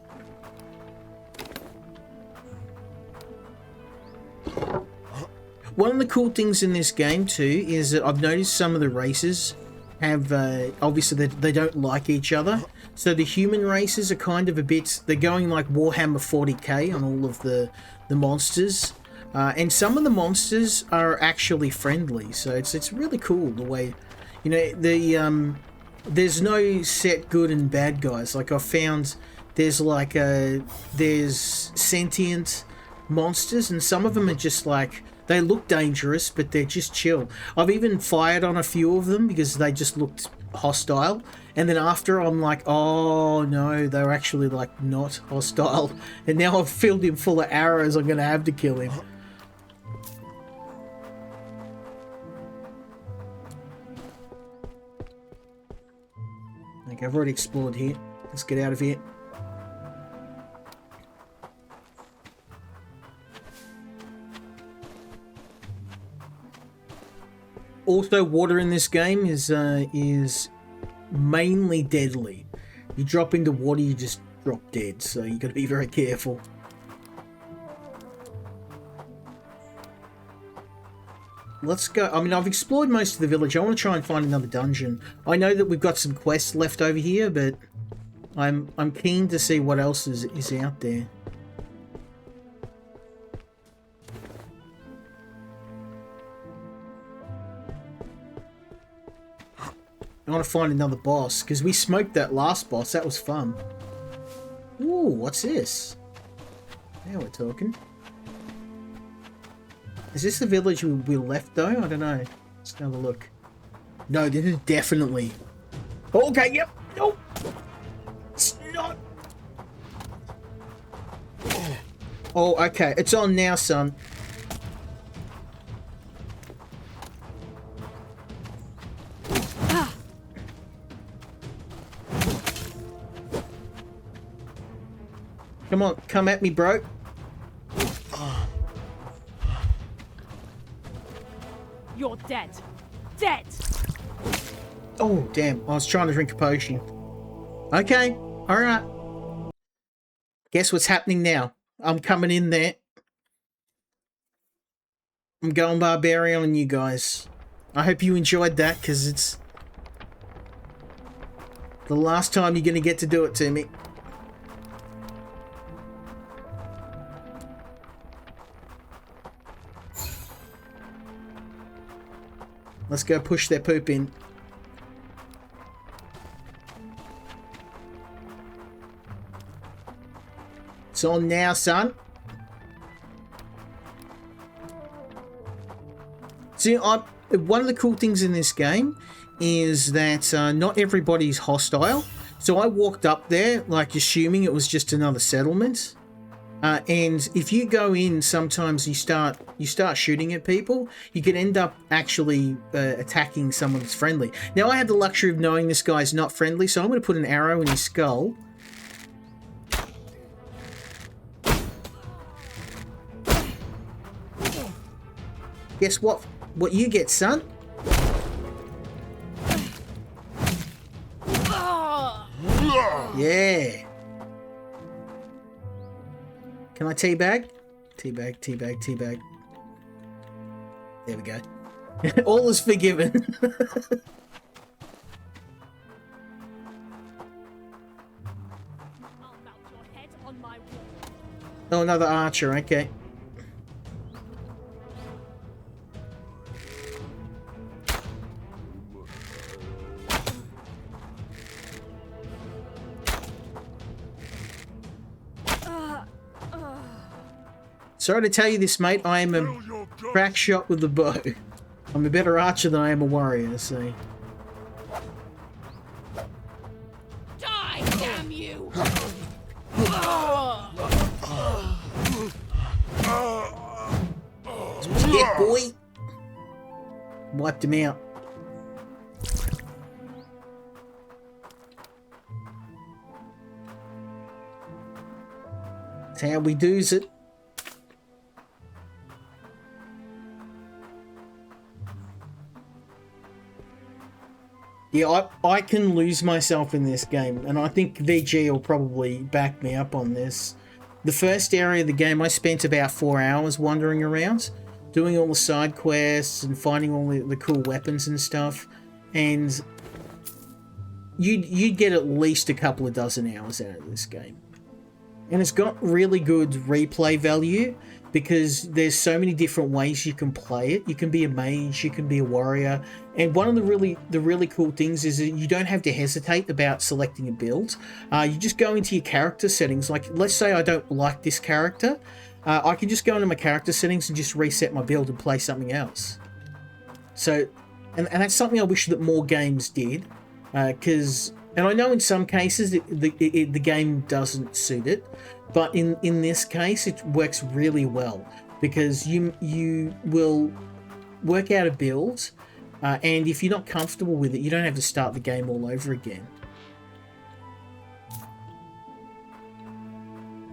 One of the cool things in this game too is that I've noticed some of the races have obviously they don't like each other. So the human races are kind of a bit, they're going like Warhammer 40k on all of the monsters. And some of the monsters are actually friendly, so it's really cool the way, you know, there's no set good and bad guys. Like I found there's like there's sentient monsters, and some of them are just like, they look dangerous, but they're just chill. I've even fired on a few of them because they just looked hostile. And then after, I'm like, oh no, they're actually like not hostile. And now I've filled him full of arrows I'm going to have to kill him. Okay, I've already explored here. Let's get out of here. also water in this game is mainly deadly. You drop into water, you just drop dead, so you got to be very careful. Let's go. I mean, I've explored most of the village. I want to try and find another dungeon. I know that we've got some quests left over here, but I'm keen to see what else is out there. I want to find another boss, because we smoked that last boss. That was fun. Ooh, what's this? Now we're talking. Is this the village we left, though? I don't know. Let's have a look. No, this is definitely... Okay, yep. Nope. It's not... Oh, okay. It's on now, son. Come on, come at me, bro. You're dead. Dead! Oh, damn. I was trying to drink a potion. Okay, alright. Guess what's happening now? I'm coming in there. I'm going barbarian on you guys. I hope you enjoyed that, because it's the last time you're going to get to do it to me. Let's go push their poop in. It's on now, son. See, one of the cool things in this game is that not everybody's hostile. So I walked up there, like, assuming it was just another settlement. And if you go in, sometimes you start shooting at people. You can end up actually attacking someone that's friendly. Now, I have the luxury of knowing this guy's not friendly, so I'm going to put an arrow in his skull. Guess what? What you get, son? Yeah. Can I teabag? Teabag, teabag, teabag. There we go. All is forgiven. I'll mount your head on my wall. Oh, another archer, okay. Sorry to tell you this, mate. I am a crack shot with the bow. I'm a better archer than I am a warrior, so... Die, damn you! Get, boy! Wiped him out. That's how we do's it. Yeah, I can lose myself in this game, and I think VG will probably back me up on this. The first area of the game, I spent about 4 hours wandering around, doing all the side quests and finding all the cool weapons and stuff, and you'd get at least a couple of dozen hours out of this game. And it's got really good replay value, because there's so many different ways you can play it. You can be a mage, you can be a warrior, and one of the really cool things is that you don't have to hesitate about selecting a build. You just go into your character settings. Like, let's say I don't like this character, I can just go into my character settings and just reset my build and play something else. So, and that's something I wish that more games did, because, and I know in some cases the game doesn't suit it, but in this case it works really well, because you will work out a build, and if you're not comfortable with it, you don't have to start the game all over again.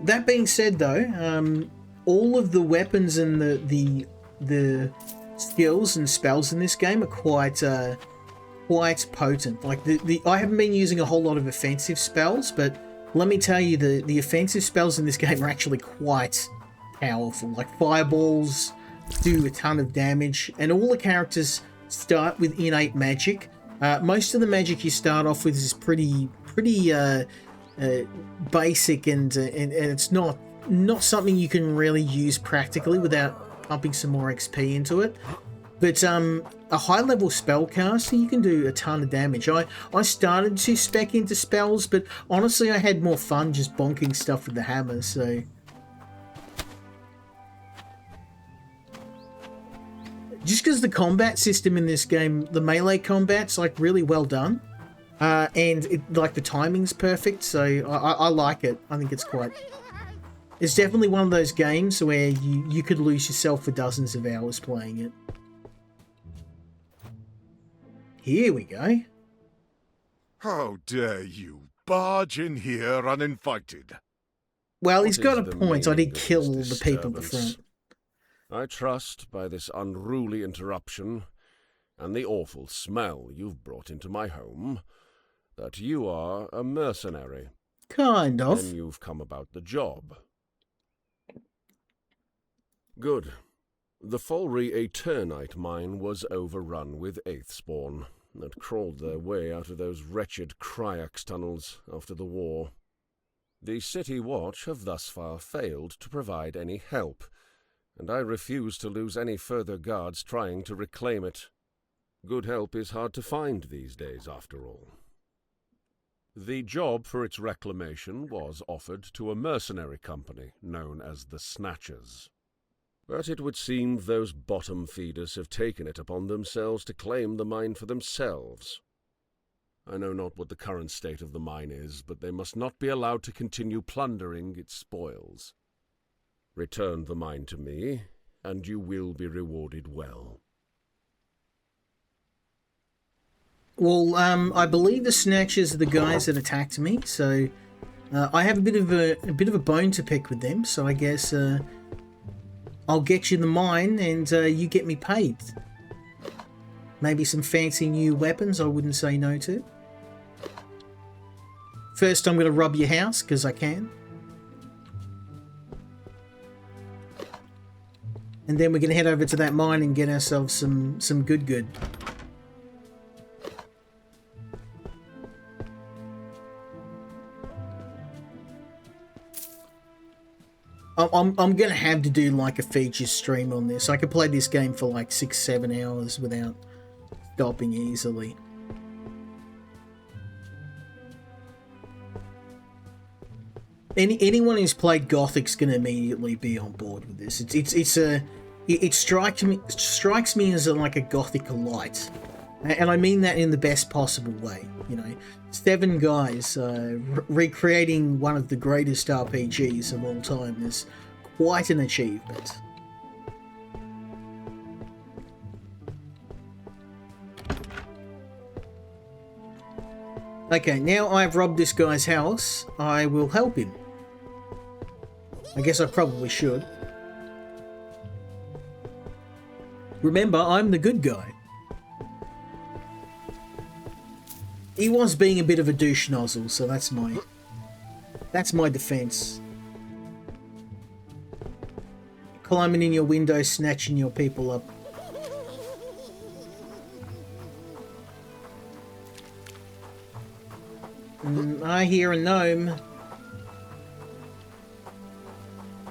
That being said, though, all of the weapons and the skills and spells in this game are quite potent. Like I haven't been using a whole lot of offensive spells, but let me tell you, the offensive spells in this game are actually quite powerful. Like fireballs do a ton of damage, and all the characters start with innate magic. Most of the magic you start off with is pretty basic, and it's not something you can really use practically without pumping some more XP into it. But a high-level spellcaster, you can do a ton of damage. I started to spec into spells, but honestly, I had more fun just bonking stuff with the hammer, so... Just because the combat system in this game, the melee combat's like really well done, and like the timing's perfect, so I like it. I think it's quite... It's definitely one of those games where you could lose yourself for dozens of hours playing it. Here we go. How dare you barge in here uninvited? Well, he's What got a is the point. I meaning did of kill this the people at the disturbance? front. I trust by this unruly interruption and the awful smell you've brought into my home that you are a mercenary. Kind of. Then you've come about the job. Good. The Folry Eternite mine was overrun with Eighthspawn that crawled their way out of those wretched Cryax tunnels after the war. The City Watch have thus far failed to provide any help, and I refuse to lose any further guards trying to reclaim it. Good help is hard to find these days, after all. The job for its reclamation was offered to a mercenary company known as the Snatchers. But it would seem those bottom feeders have taken it upon themselves to claim the mine for themselves. I know not what the current state of the mine is, but they must not be allowed to continue plundering its spoils. Return the mine to me, and you will be rewarded well. Well, I believe the Snatchers are the guys that attacked me, so I have a bit of a bone to pick with them. So I guess I'll get you the mine, and you get me paid. Maybe some fancy new weapons I wouldn't say no to. First, I'm going to rob your house because I can. And then we're going to head over to that mine and get ourselves some good. I'm going to have to do like a feature stream on this. I could play this game for like 6-7 hours without stopping easily. Anyone who's played Gothic's going to immediately be on board with this. It strikes me as like a Gothic light, and I mean that in the best possible way. You know, 7 guys recreating one of the greatest RPGs of all time is quite an achievement. Okay, now I've robbed this guy's house, I will help him. I guess I probably should. Remember, I'm the good guy. He was being a bit of a douche nozzle, so that's my defense. Climbing in your window, snatching your people up. I hear a gnome.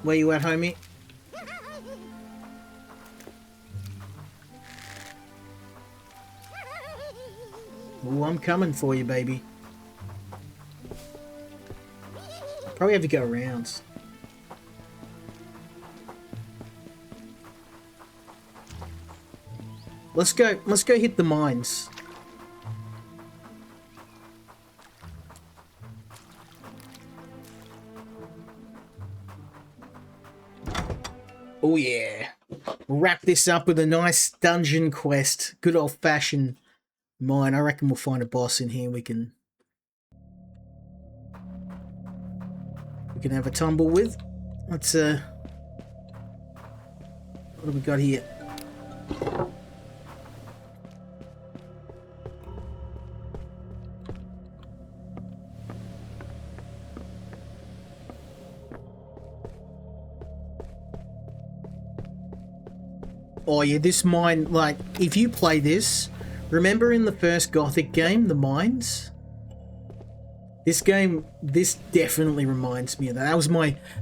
Where you at, homie? Oh, I'm coming for you, baby. Probably have to go around. Let's go hit the mines. Oh yeah. Wrap this up with a nice dungeon quest. Good old-fashioned mine. I reckon we'll find a boss in here we can have a tumble with. Let's what do we got here? Oh yeah, this mine, like, if you play this, remember in the first Gothic game, the mines? This game, this definitely reminds me of that.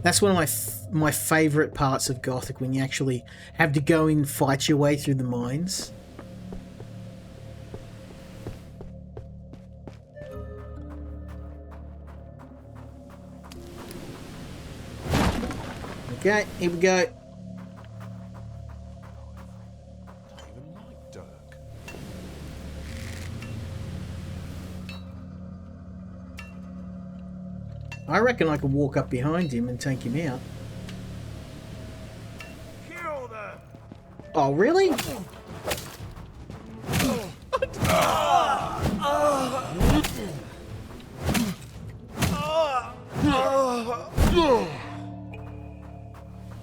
That's one of my favorite parts of Gothic, when you actually have to go and fight your way through the mines. Okay, here we go. I reckon I could walk up behind him and take him out. Kill them! Oh, really?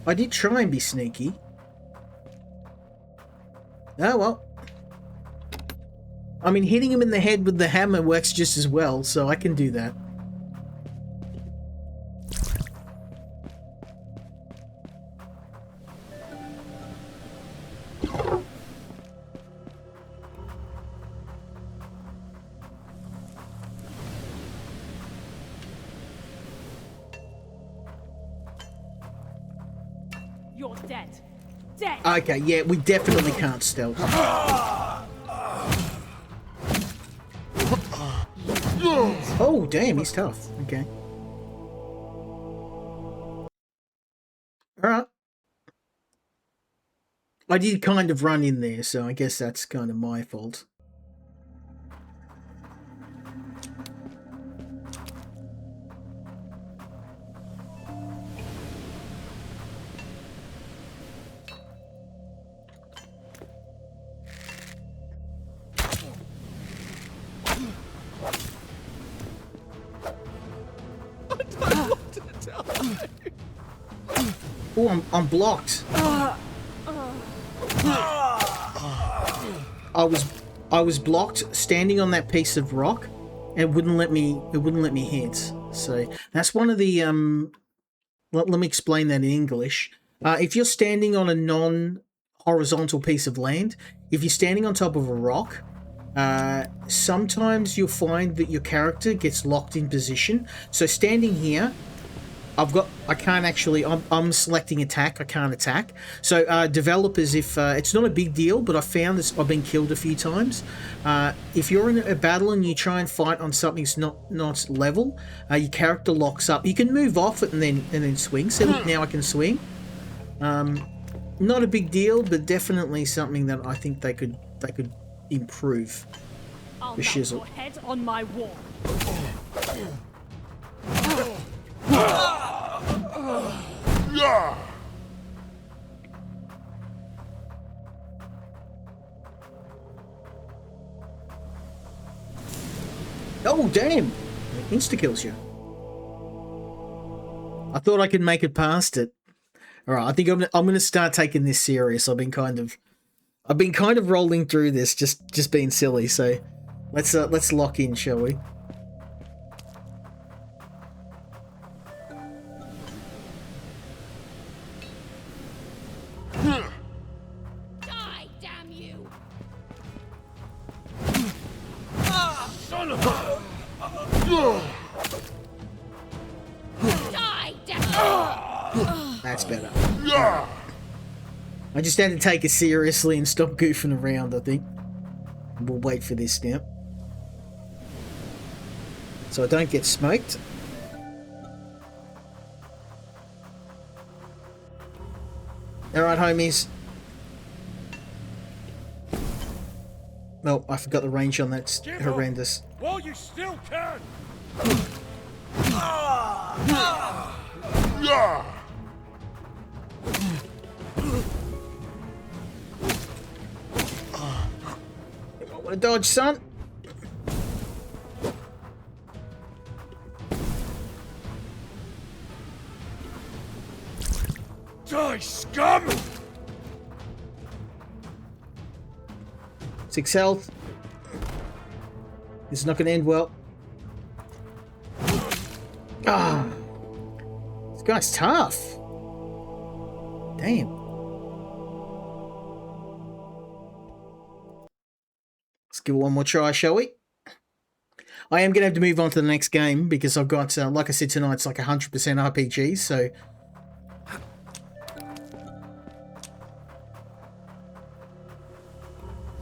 I did try and be sneaky. Oh well. I mean, hitting him in the head with the hammer works just as well, so I can do that. You're dead. Dead. Okay, yeah, we definitely can't stealth. Oh, damn, he's tough. Okay. Alright. I did kind of run in there, so I guess that's kind of my fault. Oh, I'm blocked. I was blocked standing on that piece of rock, and it wouldn't let me hit. So that's one of the let me explain that in English. If you're standing on a non-horizontal piece of land, if you're standing on top of a rock, sometimes you'll find that your character gets locked in position. So standing here, I can't actually, I'm selecting attack, I can't attack. So developers, if it's not a big deal, but I found this, I've been killed a few times. If you're in a battle and you try and fight on something that's not level, your character locks up. You can move off it and then swing. So now I can swing. Not a big deal, but definitely something that I think they could improve. I'll The knock shizzle. your head on my wall. Oh, damn! It insta-kills you. I thought I could make it past it. Alright, I think I'm gonna start taking this serious. I've been kind of rolling through this, just being silly, so let's lock in, shall we? Die, damn you! Son of a... Die, damn you! That's better. I just had to take it seriously and stop goofing around, I think. We'll wait for this now. So I don't get smoked. Alright, homies. Oh, I forgot the range on that. It's horrendous. While you still can! I want to dodge, son. Die, scum! 6 health. This is not going to end well. Ah, this guy's tough. Damn. Let's give it one more try, shall we? I am going to have to move on to the next game because I've got, like I said, tonight's like 100% RPG, so...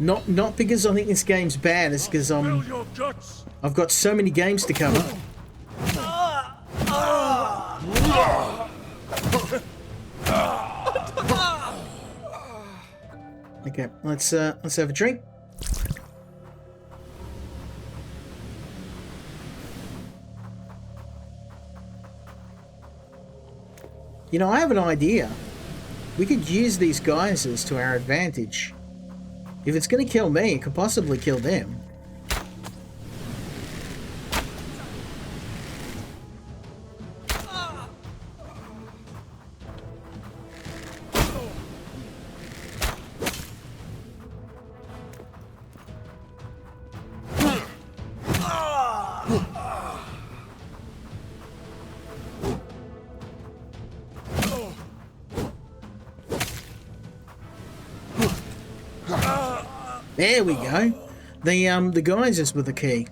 Not because I think this game's bad, it's because I've got so many games to cover. Okay, let's have a drink. You know, I have an idea. We could use these geysers to our advantage. If it's going to kill me, it could possibly kill them. There we go. The geysers were the key.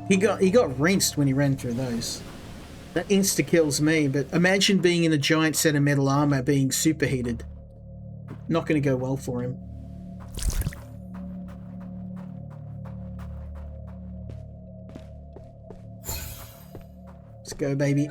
He got rinsed when he ran through those. That insta kills me, but imagine being in a giant set of metal armor being superheated. Not going to go well for him. Let's go, baby.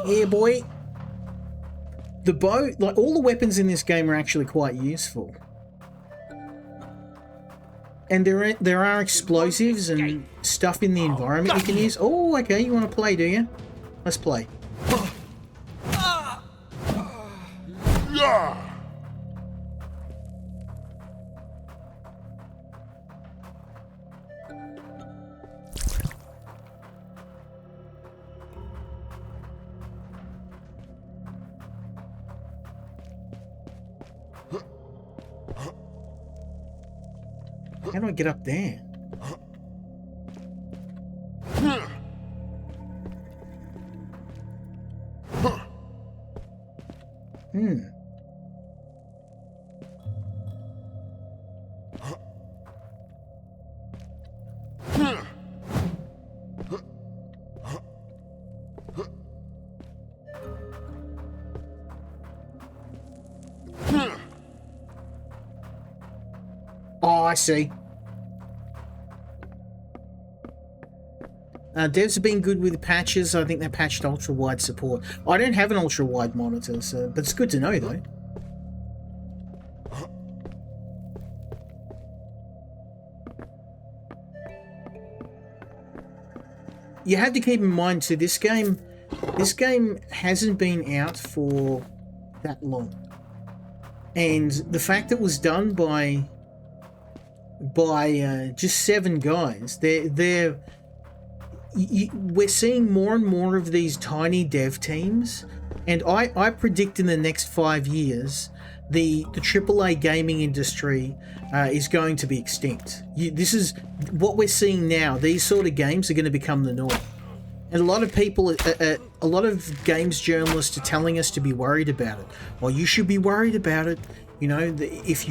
Yeah, boy. The bow, like all the weapons in this game are actually quite useful. And there are explosives and stuff in the environment you can use. Oh, okay, you want to play, do you? Let's play. How do I get up there? Oh, I see. Devs have been good with patches. I think they patched ultra-wide support. I don't have an ultra-wide monitor, so, but it's good to know, though. You have to keep in mind, too, this game hasn't been out for that long. And the fact that it was done by just 7 guys, we're seeing more and more of these tiny dev teams, and I predict in the next 5 years the AAA gaming industry is going to be extinct. This is what we're seeing now. These sort of games are going to become the norm, and a lot of people, a lot of games journalists are telling us to be worried about it. Well, you should be worried about it. You know, if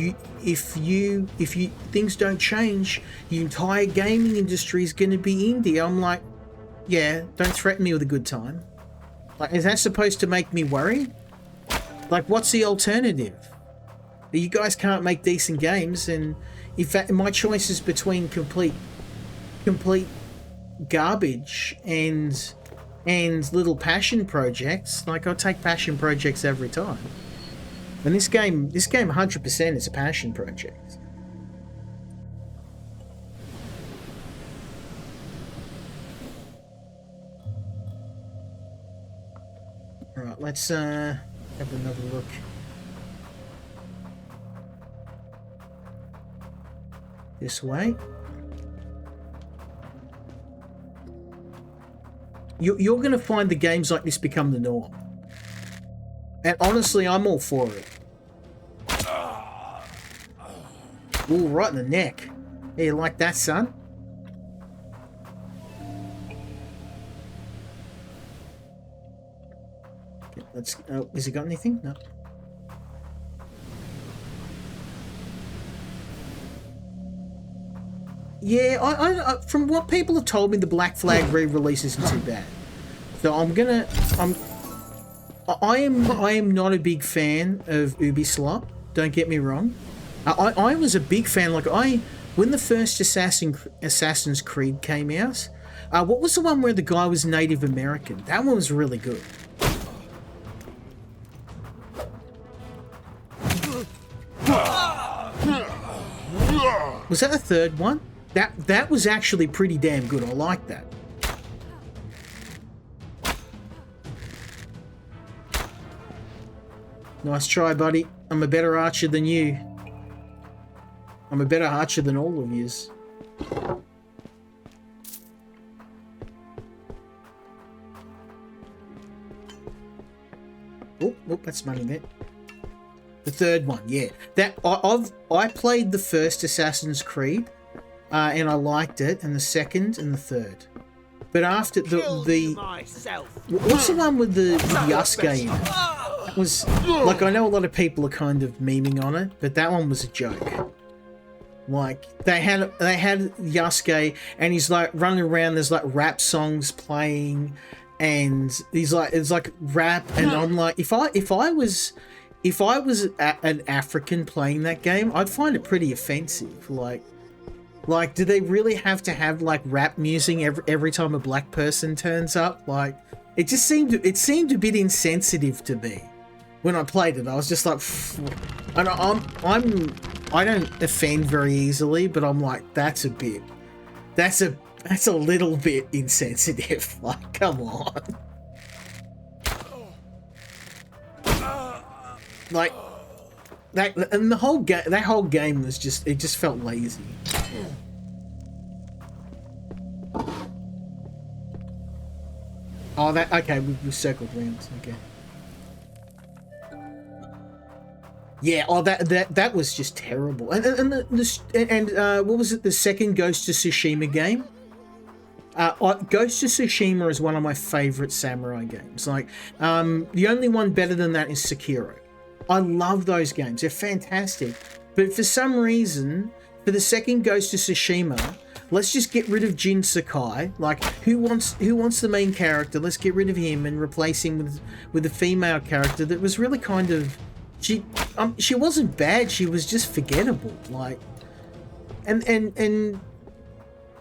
things don't change, the entire gaming industry is going to be indie. I'm like, yeah, don't threaten me with a good time. Like, is that supposed to make me worry? Like, what's the alternative? You guys can't make decent games, and in fact, my choice is between complete garbage and little passion projects. Like, I'll take passion projects every time. And this game 100% is a passion project. All right, let's have another look. This way. You're going to find the games like this become the norm. And honestly, I'm all for it. Ooh, right in the neck. Hey, you like that, son? Okay, let's... has he got anything? No. Yeah, I from what people have told me, the Black Flag re-release isn't too bad. So I am not a big fan of Ubisoft. Don't get me wrong. I was a big fan. Like when the first Assassin's Creed came out. What was the one where the guy was Native American? That one was really good. Was that the third one? That was actually pretty damn good. I like that. Nice try, buddy. I'm a better archer than you. I'm a better archer than all of yous. Oh, that's money there. The third one, yeah. I played the first Assassin's Creed. And I liked it, and the second and the third. But after what's the one with the Yasuke in it? It was like, I know a lot of people are kind of memeing on it, but that one was a joke. Like they had Yasuke, and he's like running around. There's like rap songs playing, and he's like, it's like rap, and I'm like, if I was an African playing that game, I'd find it pretty offensive. Like, do they really have to have like rap music every time a black person turns up? Like, it seemed a bit insensitive to me when I played it. I was just like, and I don't offend very easily, but I'm like, that's a little bit insensitive. Like, come on. Like that, and that whole game was just, it just felt lazy. Oh, okay, we circled around. Okay. Yeah. Oh, that was just terrible. And what was it? The second Ghost of Tsushima game. Ghost of Tsushima is one of my favorite samurai games. Like, the only one better than that is Sekiro. I love those games. They're fantastic. But for some reason, for the second Ghost of Tsushima, let's just get rid of Jin Sakai. Like, who wants the main character? Let's get rid of him and replace him with a female character that was really kind of, she wasn't bad. She was just forgettable. Like, and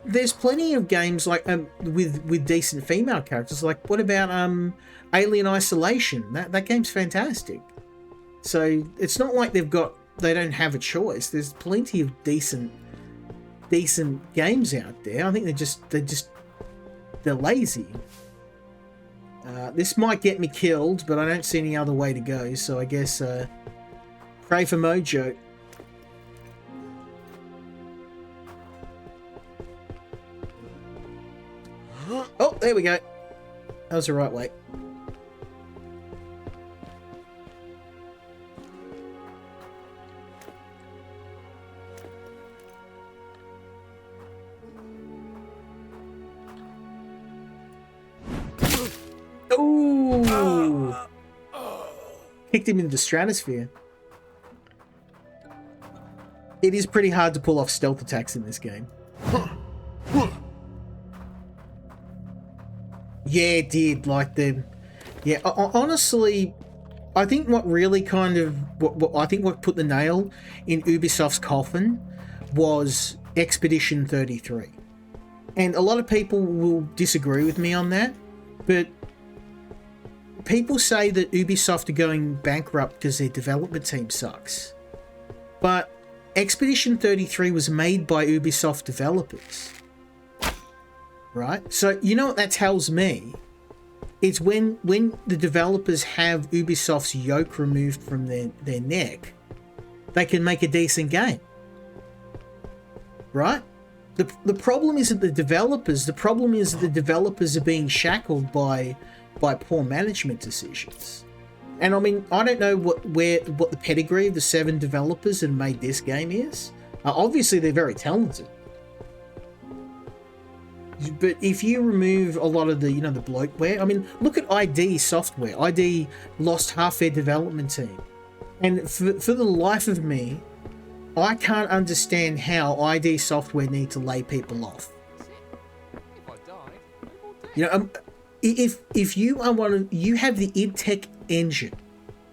there's plenty of games like with decent female characters. Like, what about Alien Isolation? That game's fantastic. So it's not like they don't have a choice. There's plenty of decent games out there. I think they're lazy. This might get me killed, but I don't see any other way to go. So I guess pray for Mojo. Oh, there we go. That was the right way. Ooh! Kicked him into the stratosphere. It is pretty hard to pull off stealth attacks in this game. Yeah, it did. Like yeah. Honestly, I think what really kind of what put the nail in Ubisoft's coffin was Expedition 33, and a lot of people will disagree with me on that, but people say that Ubisoft are going bankrupt because their development team sucks. But Expedition 33 was made by Ubisoft developers. Right? So, you know what that tells me? It's when the developers have Ubisoft's yoke removed from their neck, they can make a decent game. Right? The problem isn't the developers. The problem is that the developers are being shackled by poor management decisions. And I mean, I don't know what the pedigree of the 7 developers that made this game is. Obviously, they're very talented. But if you remove a lot of the, you know, the bloatware, I mean, look at ID Software. ID lost half their development team. And for the life of me, I can't understand how ID Software need to lay people off. You know, if you are you have the id Tech engine.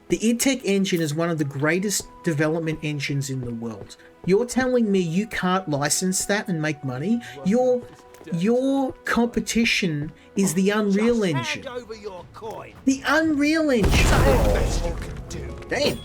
The id Tech engine is one of the greatest development engines in the world. You're telling me you can't license that and make money? Your competition is the Unreal Engine. The Unreal Engine. Damn.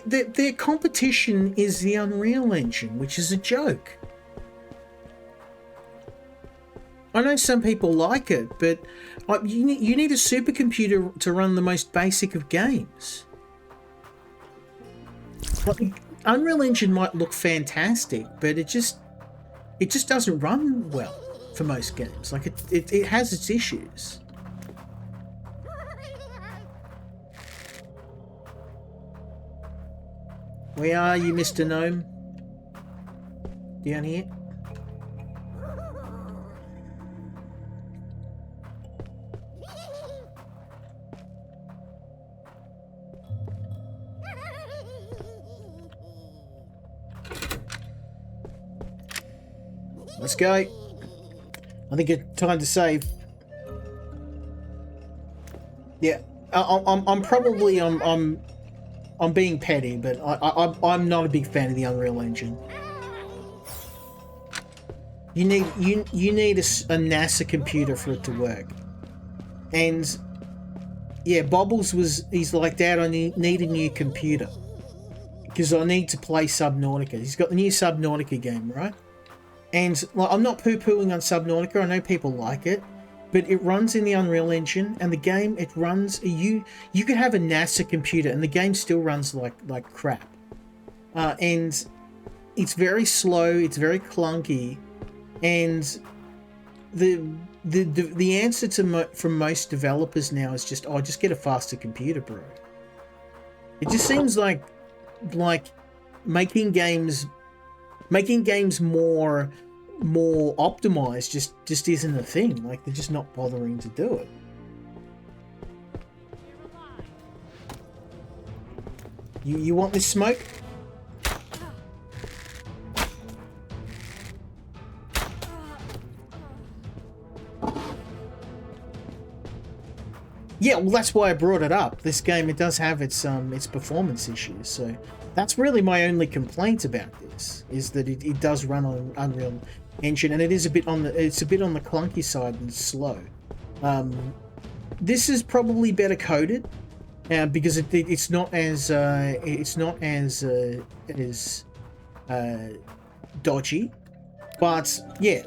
Their competition is the Unreal Engine, which is a joke. I know some people like it, but you need a supercomputer to run the most basic of games. Like, Unreal Engine might look fantastic, but it just doesn't run well for most games. Like it has its issues. Where are you, Mr. Gnome? Down here? Let's go. I think it's time to save. Yeah, I'm probably I'm being petty, but I'm not a big fan of the Unreal Engine. You need a NASA computer for it to work. And yeah, Bobbles he's like, Dad, I need a new computer because I need to play Subnautica. He's got the new Subnautica game, right? And like, I'm not poo-pooing on Subnautica. I know people like it, but it runs in the Unreal Engine, and the game it runs. You could have a NASA computer, and the game still runs like crap. And it's very slow. It's very clunky, and the answer from most developers now is just get a faster computer, bro. It just seems like making games more optimized just isn't a thing. Like, they're just not bothering to do it. You want this smoke? Yeah, well, that's why I brought it up. This game, it does have its performance issues, so that's really my only complaint about this, is that it does run on Unreal Engine, and it's a bit on the clunky side and slow. This is probably better coded, because it's not as dodgy. But yeah,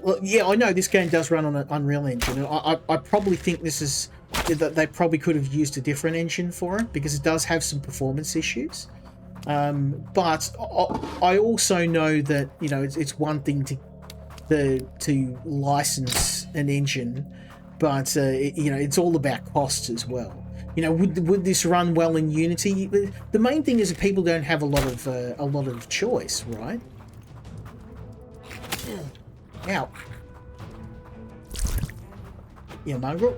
I know this game does run on an Unreal Engine. I probably think that they probably could have used a different engine for it, because it does have some performance issues. But I also know that, you know, it's one thing to license an engine, but you know, it's all about costs as well. You know, would this run well in Unity? The main thing is that people don't have a lot of choice, right? Ow. Yeah, mongrel.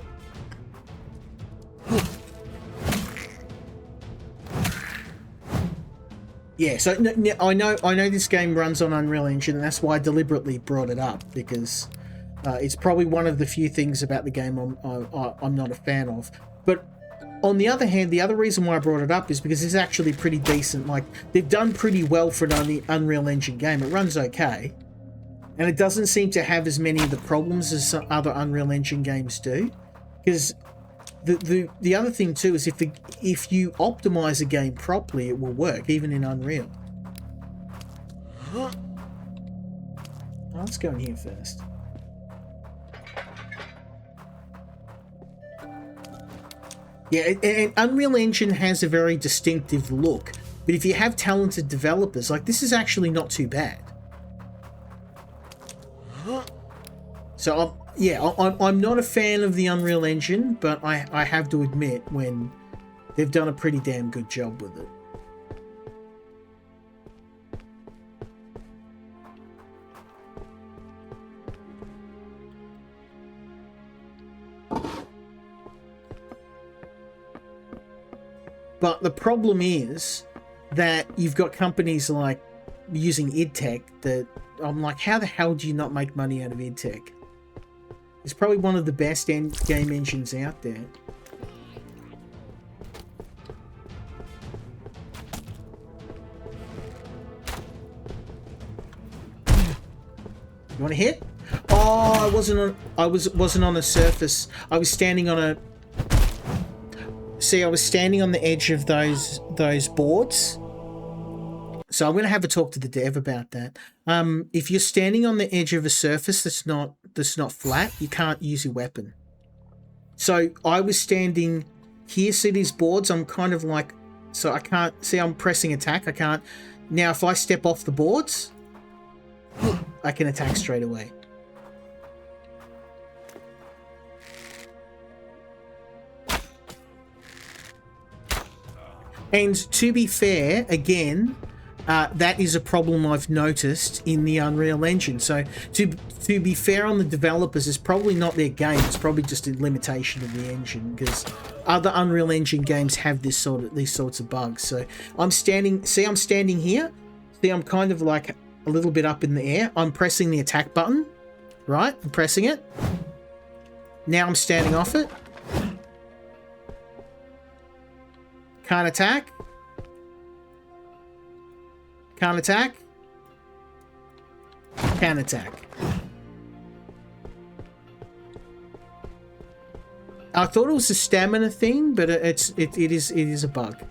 Yeah, so I know this game runs on Unreal Engine, and that's why I deliberately brought it up, because It's probably one of the few things about the game I'm not a fan of. But on the other hand, the other reason why I brought it up is because it's actually pretty decent. Like, they've done pretty well for an Unreal Engine game. It runs okay. And it doesn't seem to have as many of the problems as some other Unreal Engine games do. Because the other thing too is if you optimize a game properly, it will work, even in Unreal. Let's go in here first. Yeah, and Unreal Engine has a very distinctive look. But if you have talented developers, like, this is actually not too bad. So, I'm not a fan of the Unreal Engine, but I have to admit when they've done a pretty damn good job with it. But the problem is that you've got companies like using idtech that I'm like, how the hell do you not make money out of idtech? It's probably one of the best game engines out there. You want to hit? Oh, I wasn't on a surface. I was standing on a. See, I was standing on the edge of those boards. So I'm going to have a talk to the dev about that. If you're standing on the edge of a surface that's not flat, you can't use your weapon. So I was standing here. See these boards? I'm kind of like, so I can't see. I'm pressing attack. I can't. Now, if I step off the boards, I can attack straight away. And to be fair, again, that is a problem I've noticed in the Unreal Engine. So to be fair on the developers, it's probably not their game. It's probably just a limitation of the engine, because other Unreal Engine games have these sorts of bugs. So I'm standing. See, I'm standing here. See, I'm kind of like a little bit up in the air. I'm pressing the attack button, right? I'm pressing it. Now I'm standing off it. Can't attack. Can't attack. Can't attack. I thought it was a stamina thing, but it is a bug.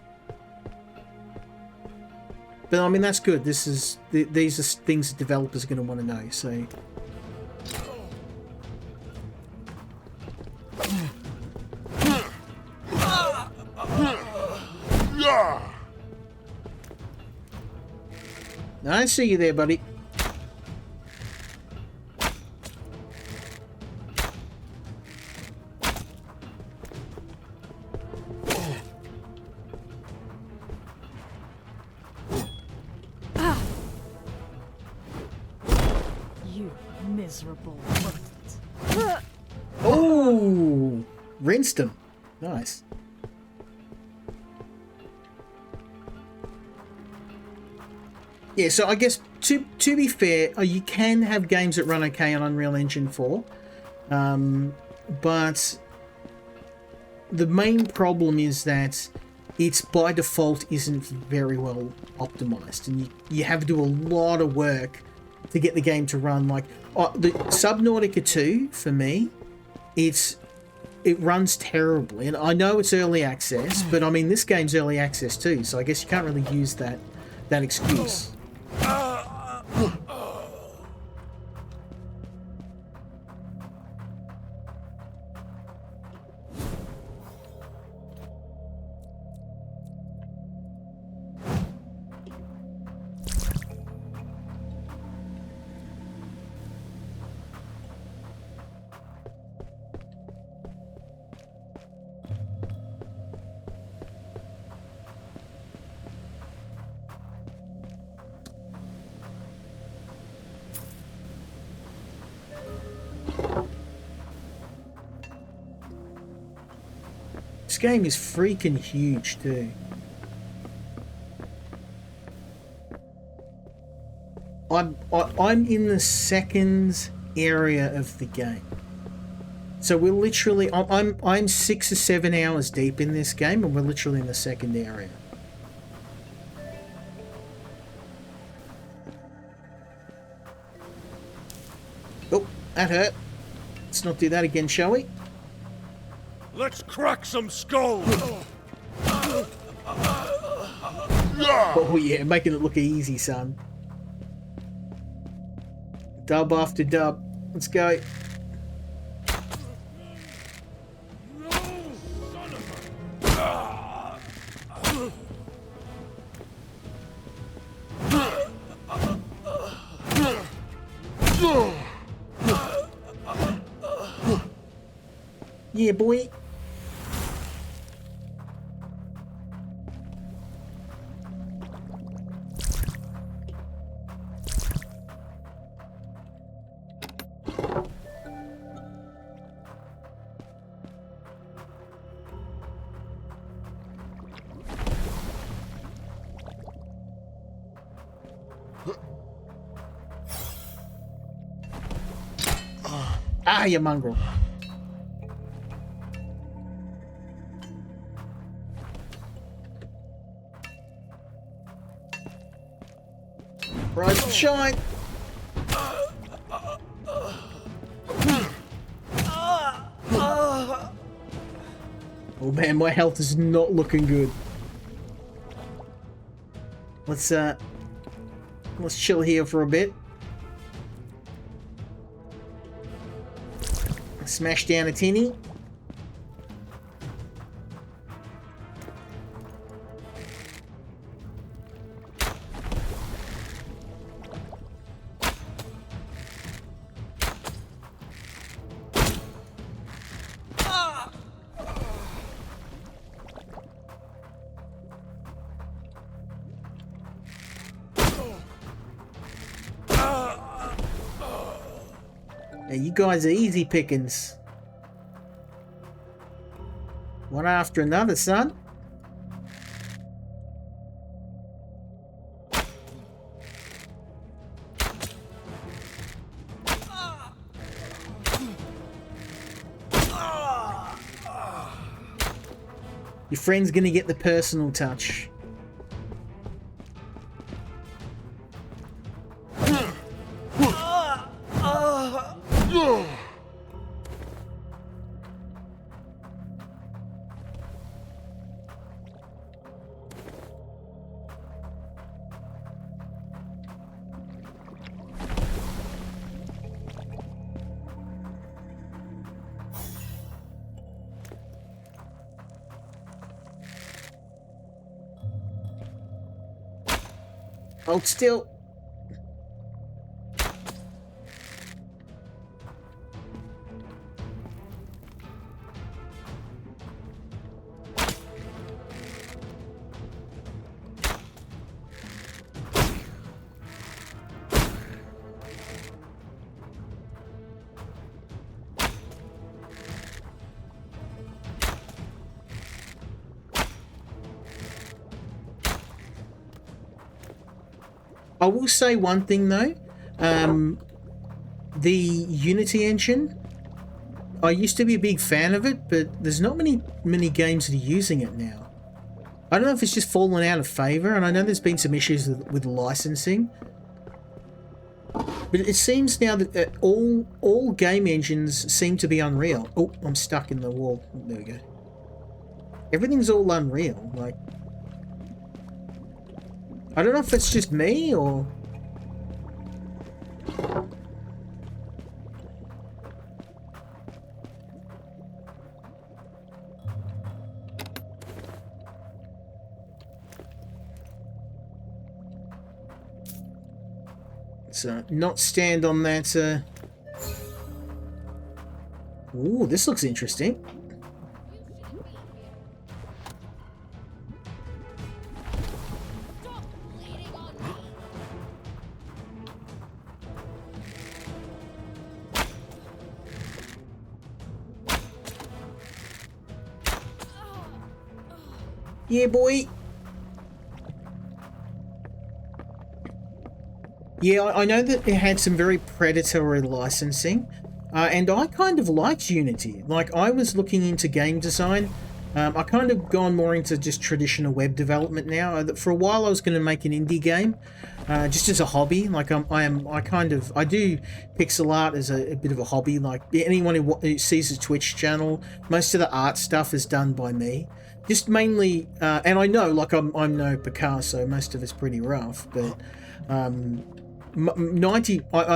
But I mean, that's good. These are things that developers are going to want to know. So. I see you there, buddy. You miserable. Oh, rinsed him. Nice. Yeah, so I guess to be fair, you can have games that run okay on Unreal Engine 4, but the main problem is that it's by default isn't very well optimized, and you have to do a lot of work to get the game to run. Like the Subnautica 2 for me, it runs terribly, and I know it's early access, but I mean this game's early access too, so I guess you can't really use that excuse. This game is freaking huge too. I'm in the second area of the game. So we're literally, I'm 6 or 7 hours deep in this game, and we're literally in the second area. Oh, that hurt. Let's not do that again, shall we? Let's crack some skulls! Oh yeah, making it look easy, son. Dub after dub. Let's go. Yeah, boy. Ah, you mongrel. Rise and shine. Oh man, my health is not looking good. Let's chill here for a bit. Smash down a tinny. Now you guys are easy pickings. One after another, son. Your friend's gonna get the personal touch. Hold still. I will say one thing though, the Unity engine, I used to be a big fan of it, but there's not many games that are using it now. I don't know if it's just fallen out of favor, and I know there's been some issues with licensing, but it seems now that all game engines seem to be Unreal. Oh, I'm stuck in the wall. There we go. Everything's all Unreal, like. I don't know if it's just me or... So, not stand on that... Ooh, this looks interesting. Yeah, boy. Yeah, I know that it had some very predatory licensing, and I kind of liked Unity. Like, I was looking into game design. I kind of gone more into just traditional web development now. For a while, I was going to make an indie game, just as a hobby. Like, I do pixel art as a bit of a hobby. Like, anyone who sees the Twitch channel, most of the art stuff is done by me. Just mainly, and I know, like, I'm no Picasso. Most of it's pretty rough, but I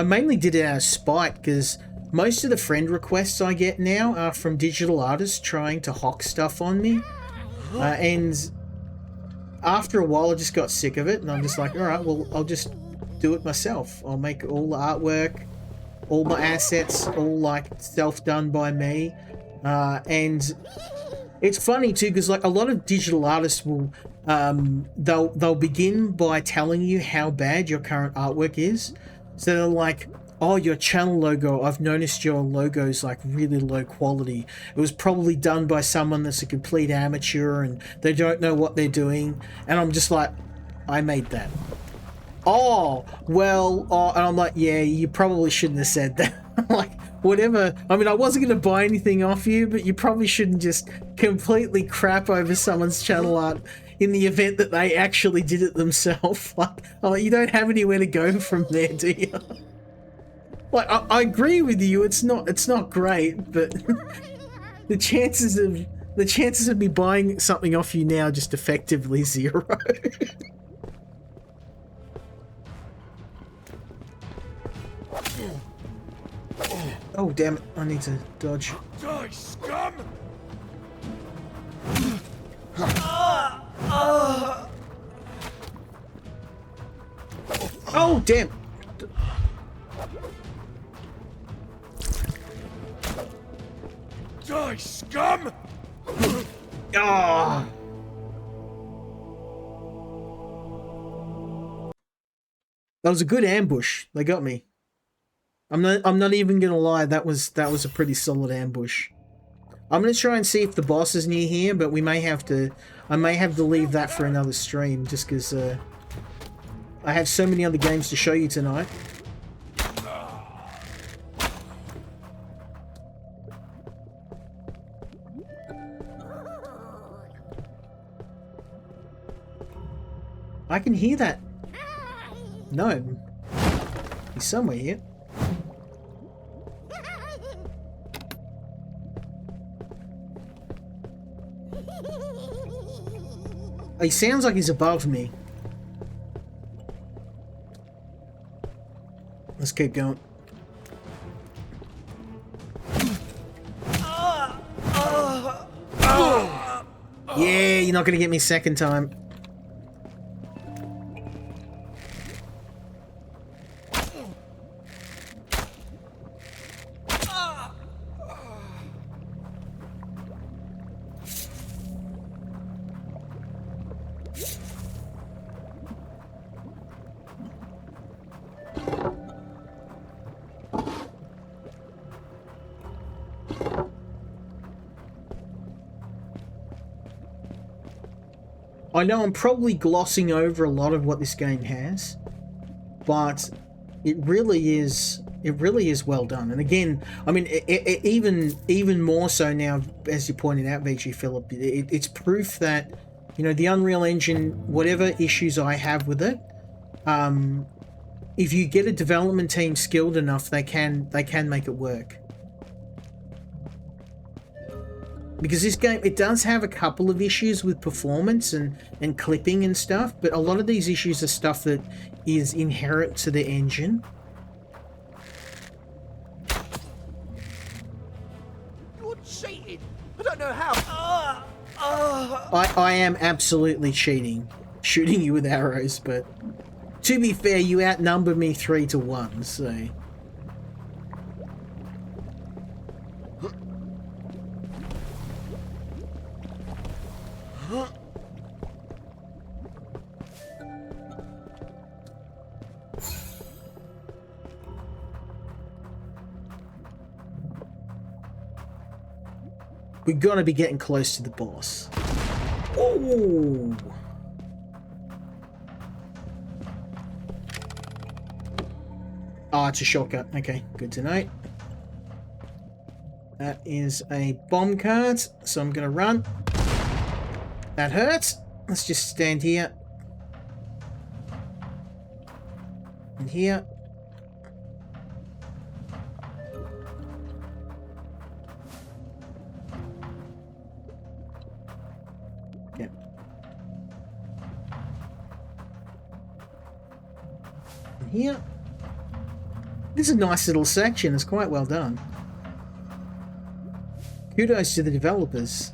mainly did it out of spite, because most of the friend requests I get now are from digital artists trying to hawk stuff on me, and after a while I just got sick of it, and I'm just like, alright, well, I'll just do it myself. I'll make all the artwork, all my assets, all like self-done by me, and it's funny too, because like a lot of digital artists will they'll begin by telling you how bad your current artwork is. So they're like, oh, your channel logo, I've noticed your logo's like really low quality. It was probably done by someone that's a complete amateur and they don't know what they're doing. And I'm just like, I made that. Oh, well, and I'm like, yeah, you probably shouldn't have said that. Like, whatever. I mean, I wasn't going to buy anything off you, but you probably shouldn't just completely crap over someone's channel art in the event that they actually did it themselves. Like, oh, you don't have anywhere to go from there, do you? Like, I agree with you. It's not great, but the chances of me buying something off you now just effectively zero. Oh, damn it. I need to dodge. Die, scum! Oh, damn. Die, scum! Ah. That was a good ambush. They got me. I'm not even gonna lie, that was a pretty solid ambush. I'm gonna try and see if the boss is near here, but I may have to leave that for another stream, just because I have so many other games to show you tonight. I can hear that. No, he's somewhere here. He sounds like he's above me. Let's keep going. Yeah, you're not gonna get me second time. I know I'm probably glossing over a lot of what this game has, but it really is well done. And again, I mean, even more so now, as you pointed out, VG Philip, it's proof that, you know, the Unreal Engine, whatever issues I have with it, if you get a development team skilled enough, they can make it work. Because this game, it does have a couple of issues with performance and clipping and stuff, but a lot of these issues are stuff that is inherent to the engine. You're cheating. I don't know how. I am absolutely cheating, shooting you with arrows, but to be fair, you outnumber me 3-1, so... We're gonna be getting close to the boss. Ooh. Oh, it's a shortcut. Okay, good to know. That is a bomb cart, so I'm going to run. That hurts. Let's just stand here. And here. Yep. And here. This is a nice little section. It's quite well done. Kudos to the developers.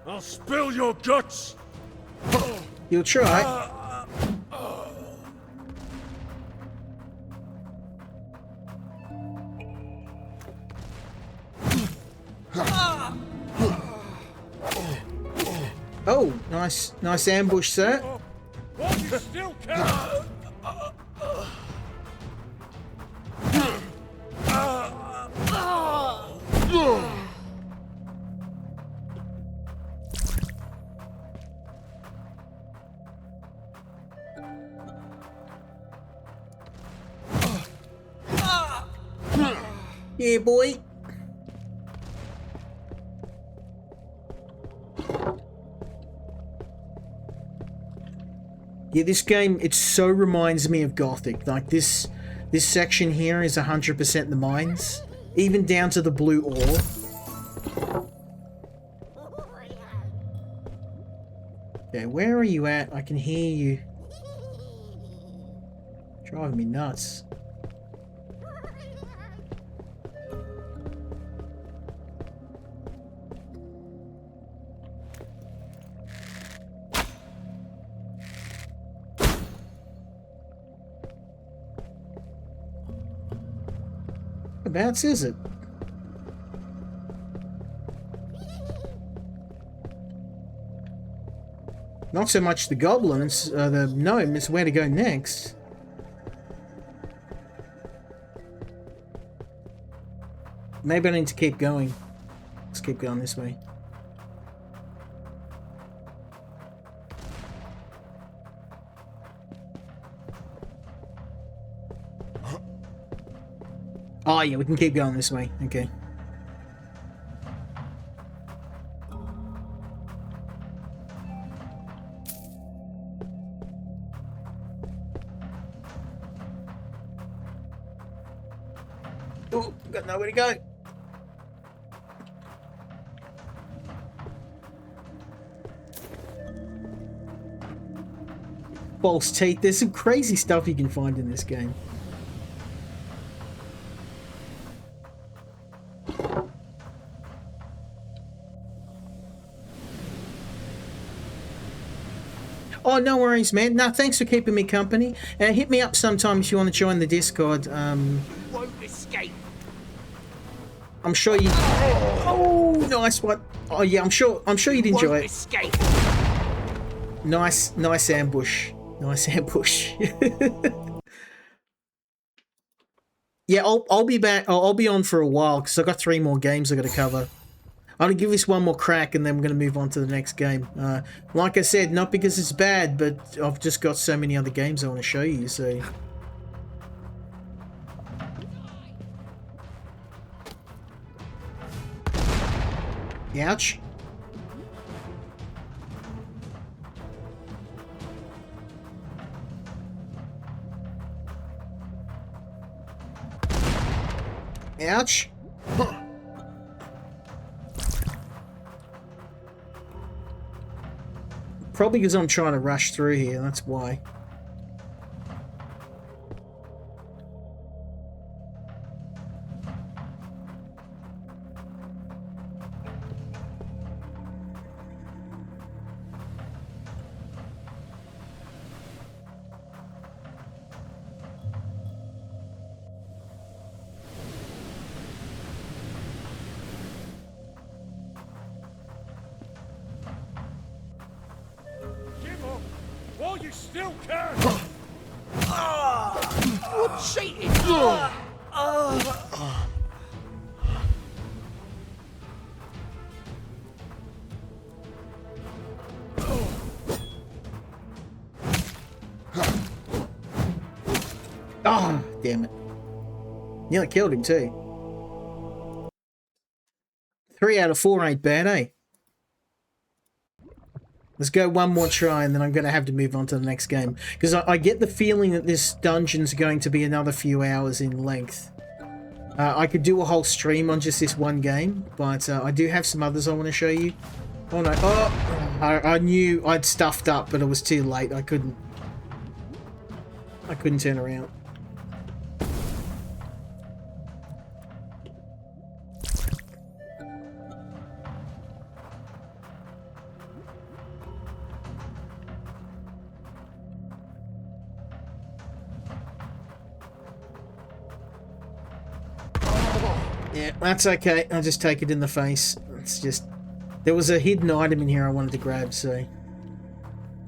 I'll spill your guts! You'll try. Oh, nice ambush, sir. While you still can! Yeah, boy. Yeah, this game, it so reminds me of Gothic. Like, this section here is 100% the mines. Even down to the blue ore. Okay, where are you at? I can hear you. Driving me nuts. Whereabouts is it? Not so much the goblins, the gnome, it's where to go next. Maybe I need to keep going. Let's keep going this way. Oh yeah, we can keep going this way. Okay. Oh, got nowhere to go. False teeth. There's some crazy stuff you can find in this game. Oh, no worries, man. No, thanks for keeping me company. Hit me up sometime if you want to join the Discord. Won't escape! I'm sure you. Oh, nice one. Oh yeah, I'm sure you'd enjoy it. Escape! Nice ambush. Nice ambush. Yeah, I'll be back. I'll be on for a while because I've got 3 more games I got to cover. I'm going to give this one more crack and then we're going to move on to the next game. Like I said, not because it's bad, but I've just got so many other games I want to show you, so... Ouch. Ouch. Probably because I'm trying to rush through here, that's why. While you still can! You're cheating! Damn it. Nearly killed him too. 3 out of 4 ain't bad, eh? Let's go one more try and then I'm going to have to move on to the next game. Because I get the feeling that this dungeon's going to be another few hours in length. I could do a whole stream on just this one game, but I do have some others I want to show you. Oh no. Oh! I knew I'd stuffed up, but it was too late. I couldn't turn around. Yeah, that's okay. I'll just take it in the face. It's just... There was a hidden item in here I wanted to grab, so...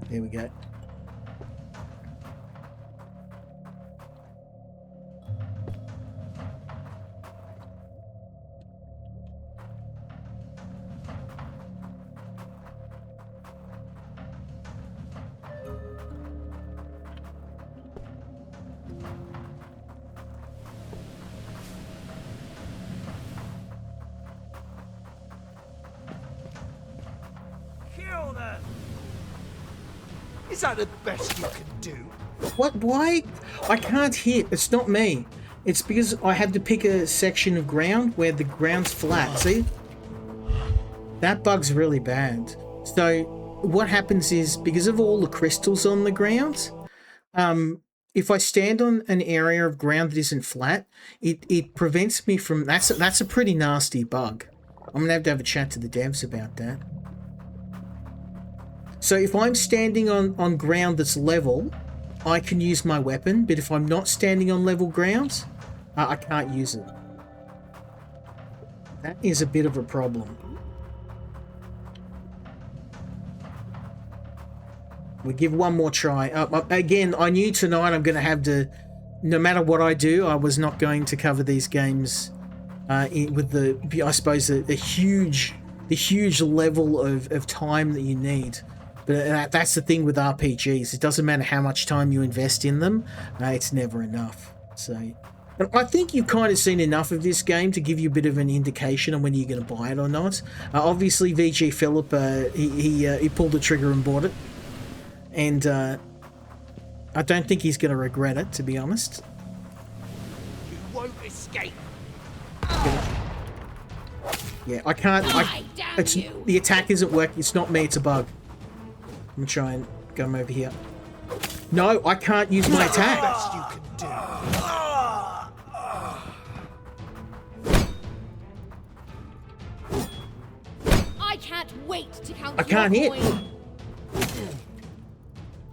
There we go. Kill them! Is that the best you can do? What? Why? I can't hit. It's not me. It's because I had to pick a section of ground where the ground's flat. See? That bug's really bad. So what happens is, because of all the crystals on the ground, if I stand on an area of ground that isn't flat, it prevents me from... That's a pretty nasty bug. I'm going to have a chat to the devs about that. So if I'm standing on ground that's level, I can use my weapon, but if I'm not standing on level ground, I can't use it. That is a bit of a problem. We give one more try. Again, I knew tonight I'm going to have to, no matter what I do, I was not going to cover these games with the, I suppose, the huge level of time that you need. But that's the thing with RPGs. It doesn't matter how much time you invest in them, it's never enough. So, and I think you've kind of seen enough of this game to give you a bit of an indication on whether you're going to buy it or not. Obviously, VG Philip, he pulled the trigger and bought it. And I don't think he's going to regret it, to be honest. You won't escape! Yeah, I can't... the attack isn't working. It's not me, it's a bug. I'm trying to go over here. No, I can't use my attack. Best you can do. I can't wait to count. I can't hit.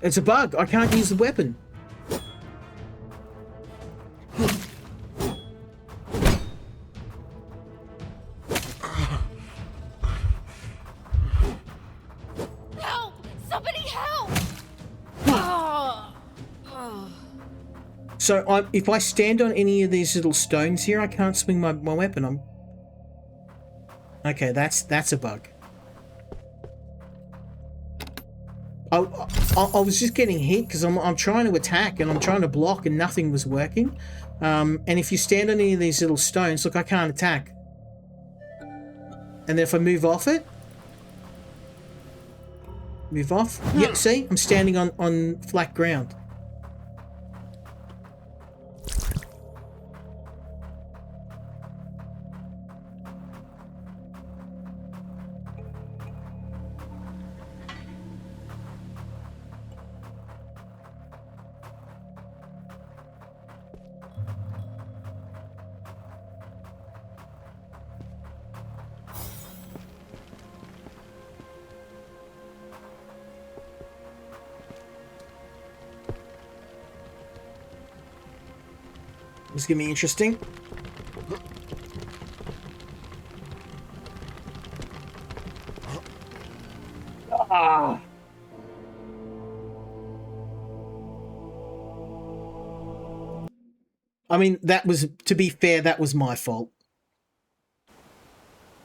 It's a bug. I can't use the weapon. Help! Somebody help! So if I stand on any of these little stones here, I can't swing my weapon. Okay, that's a bug. I was just getting hit because I'm trying to attack and I'm trying to block and nothing was working. And if you stand on any of these little stones, look, I can't attack. And then if I move off it, move off. Yep, see, I'm standing on flat ground. This is gonna be interesting. Ah. I mean, that was, to be fair, that was my fault.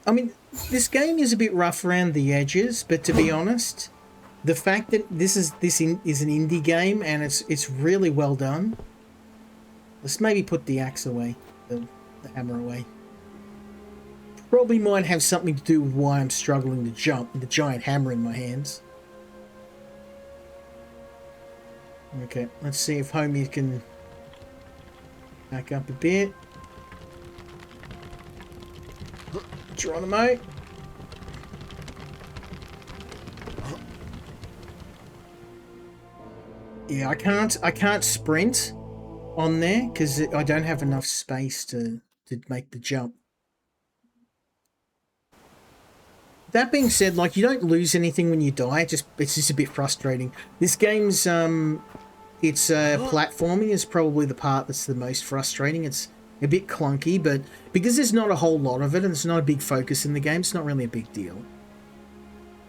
I mean, this game is a bit rough around the edges, but to be honest, the fact that this is an indie game and it's really well done. Let's maybe put the axe away, the hammer away. Probably might have something to do with why I'm struggling to jump with the giant hammer in my hands. Okay, let's see if Homie can back up a bit. Geronimo. Yeah, I can't sprint on there because I don't have enough space to make the jump. That being said, like, you don't lose anything when you die. It's just a bit frustrating. This game's it's platforming is probably the part that's the most frustrating. It's a bit clunky, but because there's not a whole lot of it and it's not a big focus in the game, it's not really a big deal.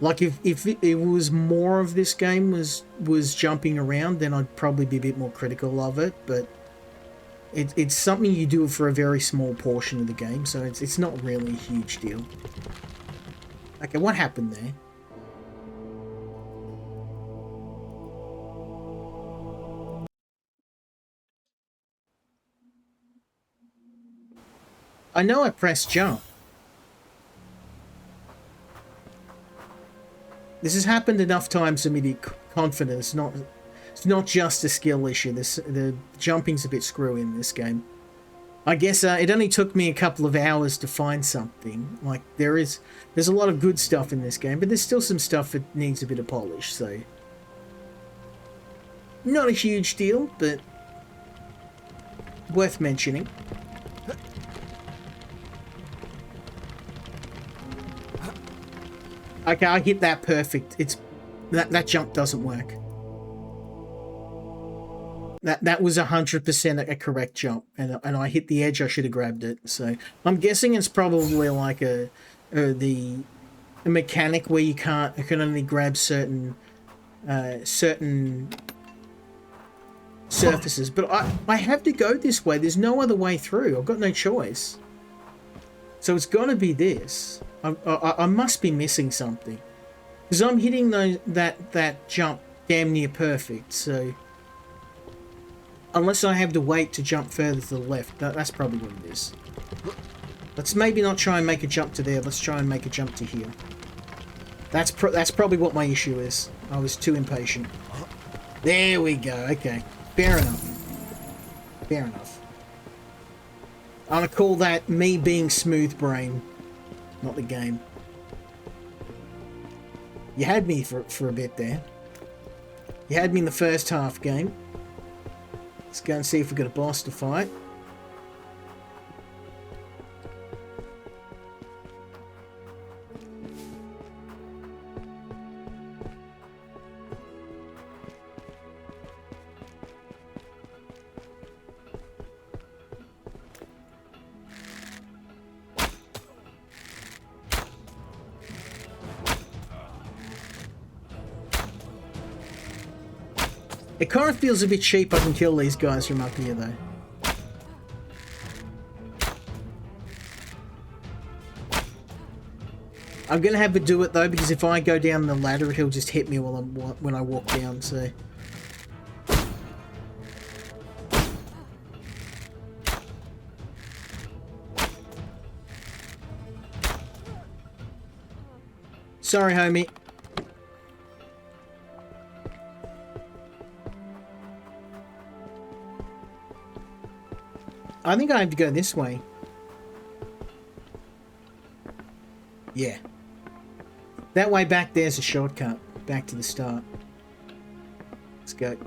Like, if it was more of this game was jumping around, then I'd probably be a bit more critical of it, but it's something you do for a very small portion of the game, so it's not really a huge deal. Okay, what happened there? I know I pressed jump. This has happened enough times for me to be confident. It's not just a skill issue. The jumping's a bit screwy in this game. I guess it only took me a couple of hours to find something. Like, there's a lot of good stuff in this game, but there's still some stuff that needs a bit of polish, so... Not a huge deal, but worth mentioning. Okay, I hit that perfect. That jump doesn't work. That was 100% a correct jump, and I hit the edge. I should have grabbed it. So I'm guessing it's probably like a mechanic where you can only grab certain surfaces. But I have to go this way. There's no other way through. I've got no choice. So it's got to be this. I must be missing something because I'm hitting that jump damn near perfect. So. Unless I have to wait to jump further to the left. That's probably what it is. Let's maybe not try and make a jump to there. Let's try and make a jump to here. That's probably what my issue is. I was too impatient. There we go. Okay. Fair enough. Fair enough. I'm going to call that me being smooth brain. Not the game. You had me for a bit there. You had me in the first half game. Let's go and see if we've got a boss to fight. It kind of feels a bit cheap I can kill these guys from up here, though. I'm going to have to do it, though, because if I go down the ladder, he'll just hit me when I walk down, so... Sorry, homie. I think I have to go this way. Yeah. That way back there's a shortcut. Back to the start. Let's go.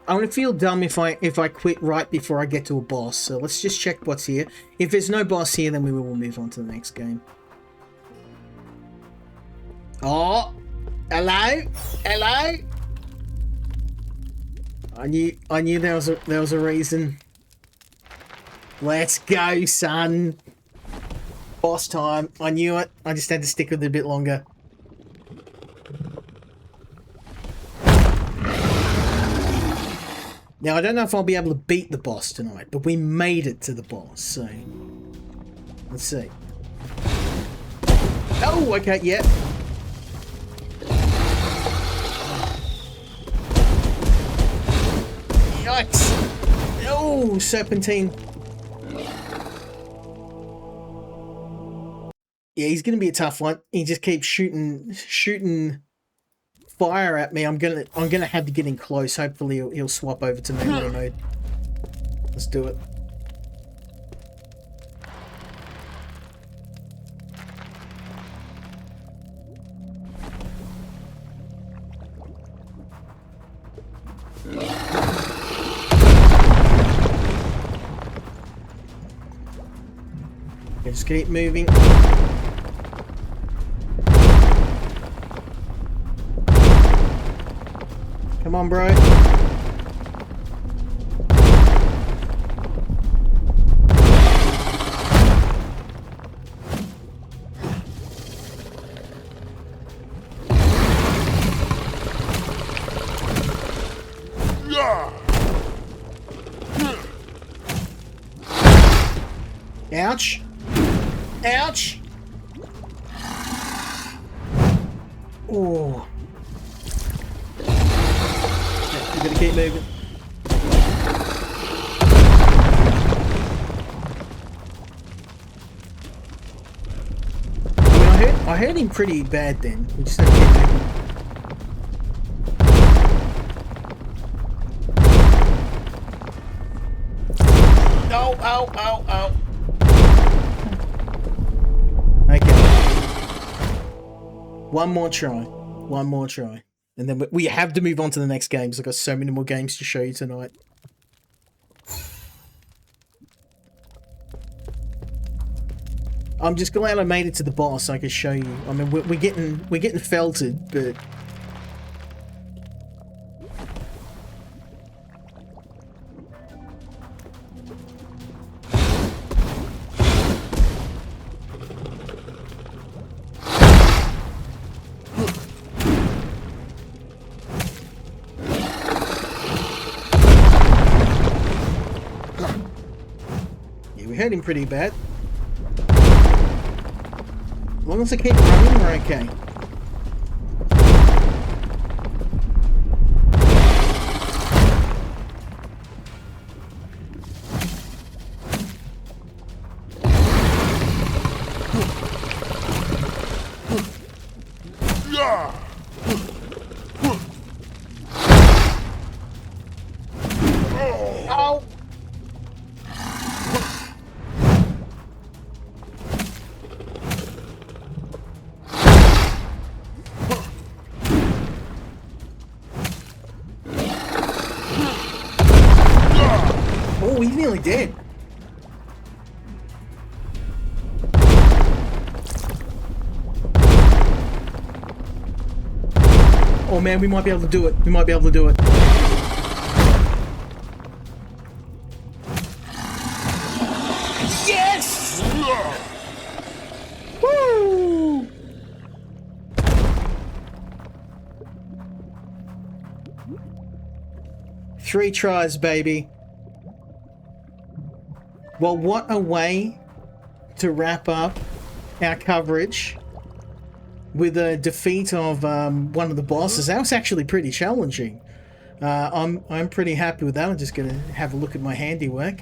I'm gonna feel dumb if I quit right before I get to a boss. So let's just check what's here. If there's no boss here, then we will move on to the next game. Oh, hello, hello. I knew there was a reason. Let's go, son. Boss time. I knew it. I just had to stick with it a bit longer. Now I don't know if I'll be able to beat the boss tonight, but we made it to the boss. So let's see. Oh, okay, yeah. long serpentine. Yeah, he's gonna be a tough one. He just keeps shooting fire at me. I'm gonna have to get in close. Hopefully he'll swap over to melee mode. Let's do it. Just keep moving. Come on, bro. Ouch. Ouch. Oh. You gotta keep moving. I mean, I heard him pretty bad then. We just have to keep moving. Oh, ow, ow, ow. Okay. One more try. One more try. And then we have to move on to the next games. I've got so many more games to show you tonight. I'm just glad I made it to the boss so I can show you. I mean, we're getting felted, but... hurt him pretty bad. As long as I keep running, we're okay. Ow! Oh, he's nearly dead. Oh man, we might be able to do it. We might be able to do it. Yes! Woo! Three tries, baby. Well, what a way to wrap up our coverage with a defeat of one of the bosses. That was actually pretty challenging. I'm pretty happy with that. I'm just gonna have a look at my handiwork.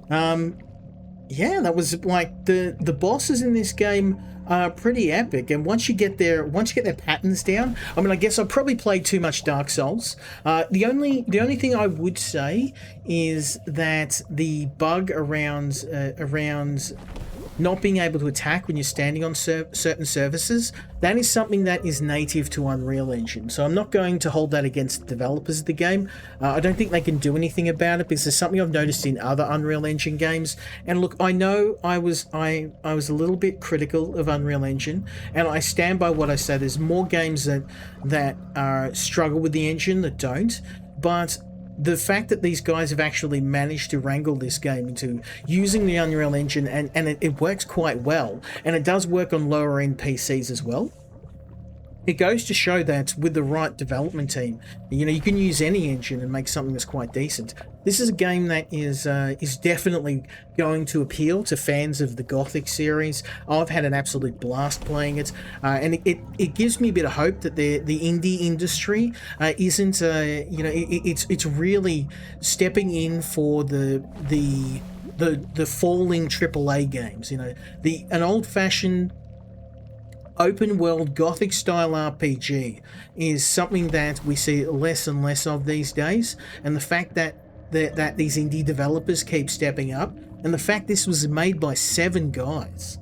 Yeah, that was like the bosses in this game are pretty epic, and once you get their patterns down, I mean, I guess I probably played too much Dark Souls. The only thing I would say is that the bug around not being able to attack when you're standing on certain surfaces, that is something that is native to Unreal Engine. So I'm not going to hold that against the developers of the game. I don't think they can do anything about it because it's something I've noticed in other Unreal Engine games. And look, I know I was a little bit critical of Unreal Engine, and I stand by what I said. There's more games that struggle with the engine that don't, but the fact that these guys have actually managed to wrangle this game into using the Unreal Engine, and it works quite well, and it does work on lower end PCs as well. it goes to show that with the right development team, you can use any engine and make something that's quite decent. This is a game that is definitely going to appeal to fans of the Gothic series. I've had an absolute blast playing it, and it gives me a bit of hope that the indie industry isn't it's really stepping in for the falling AAA games. An old-fashioned open world Gothic style RPG is something that we see less and less of these days, and the fact that these indie developers keep stepping up, and the fact this was made by 7 guys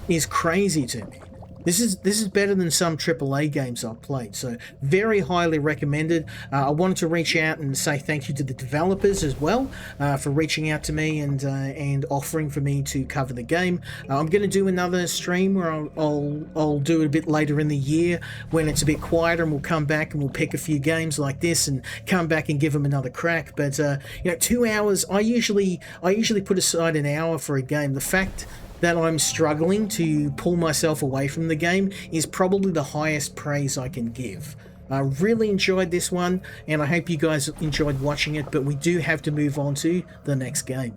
is crazy to me. This is better than some AAA games I've played, so very highly recommended. I wanted to reach out and say thank you to the developers as well for reaching out to me and offering for me to cover the game. I'm going to do another stream where I'll do it a bit later in the year when it's a bit quieter, and we'll come back and we'll pick a few games like this and come back and give them another crack. But 2 hours, I usually put aside an hour for a game. The fact that I'm struggling to pull myself away from the game is probably the highest praise I can give. I really enjoyed this one, and I hope you guys enjoyed watching it, but we do have to move on to the next game.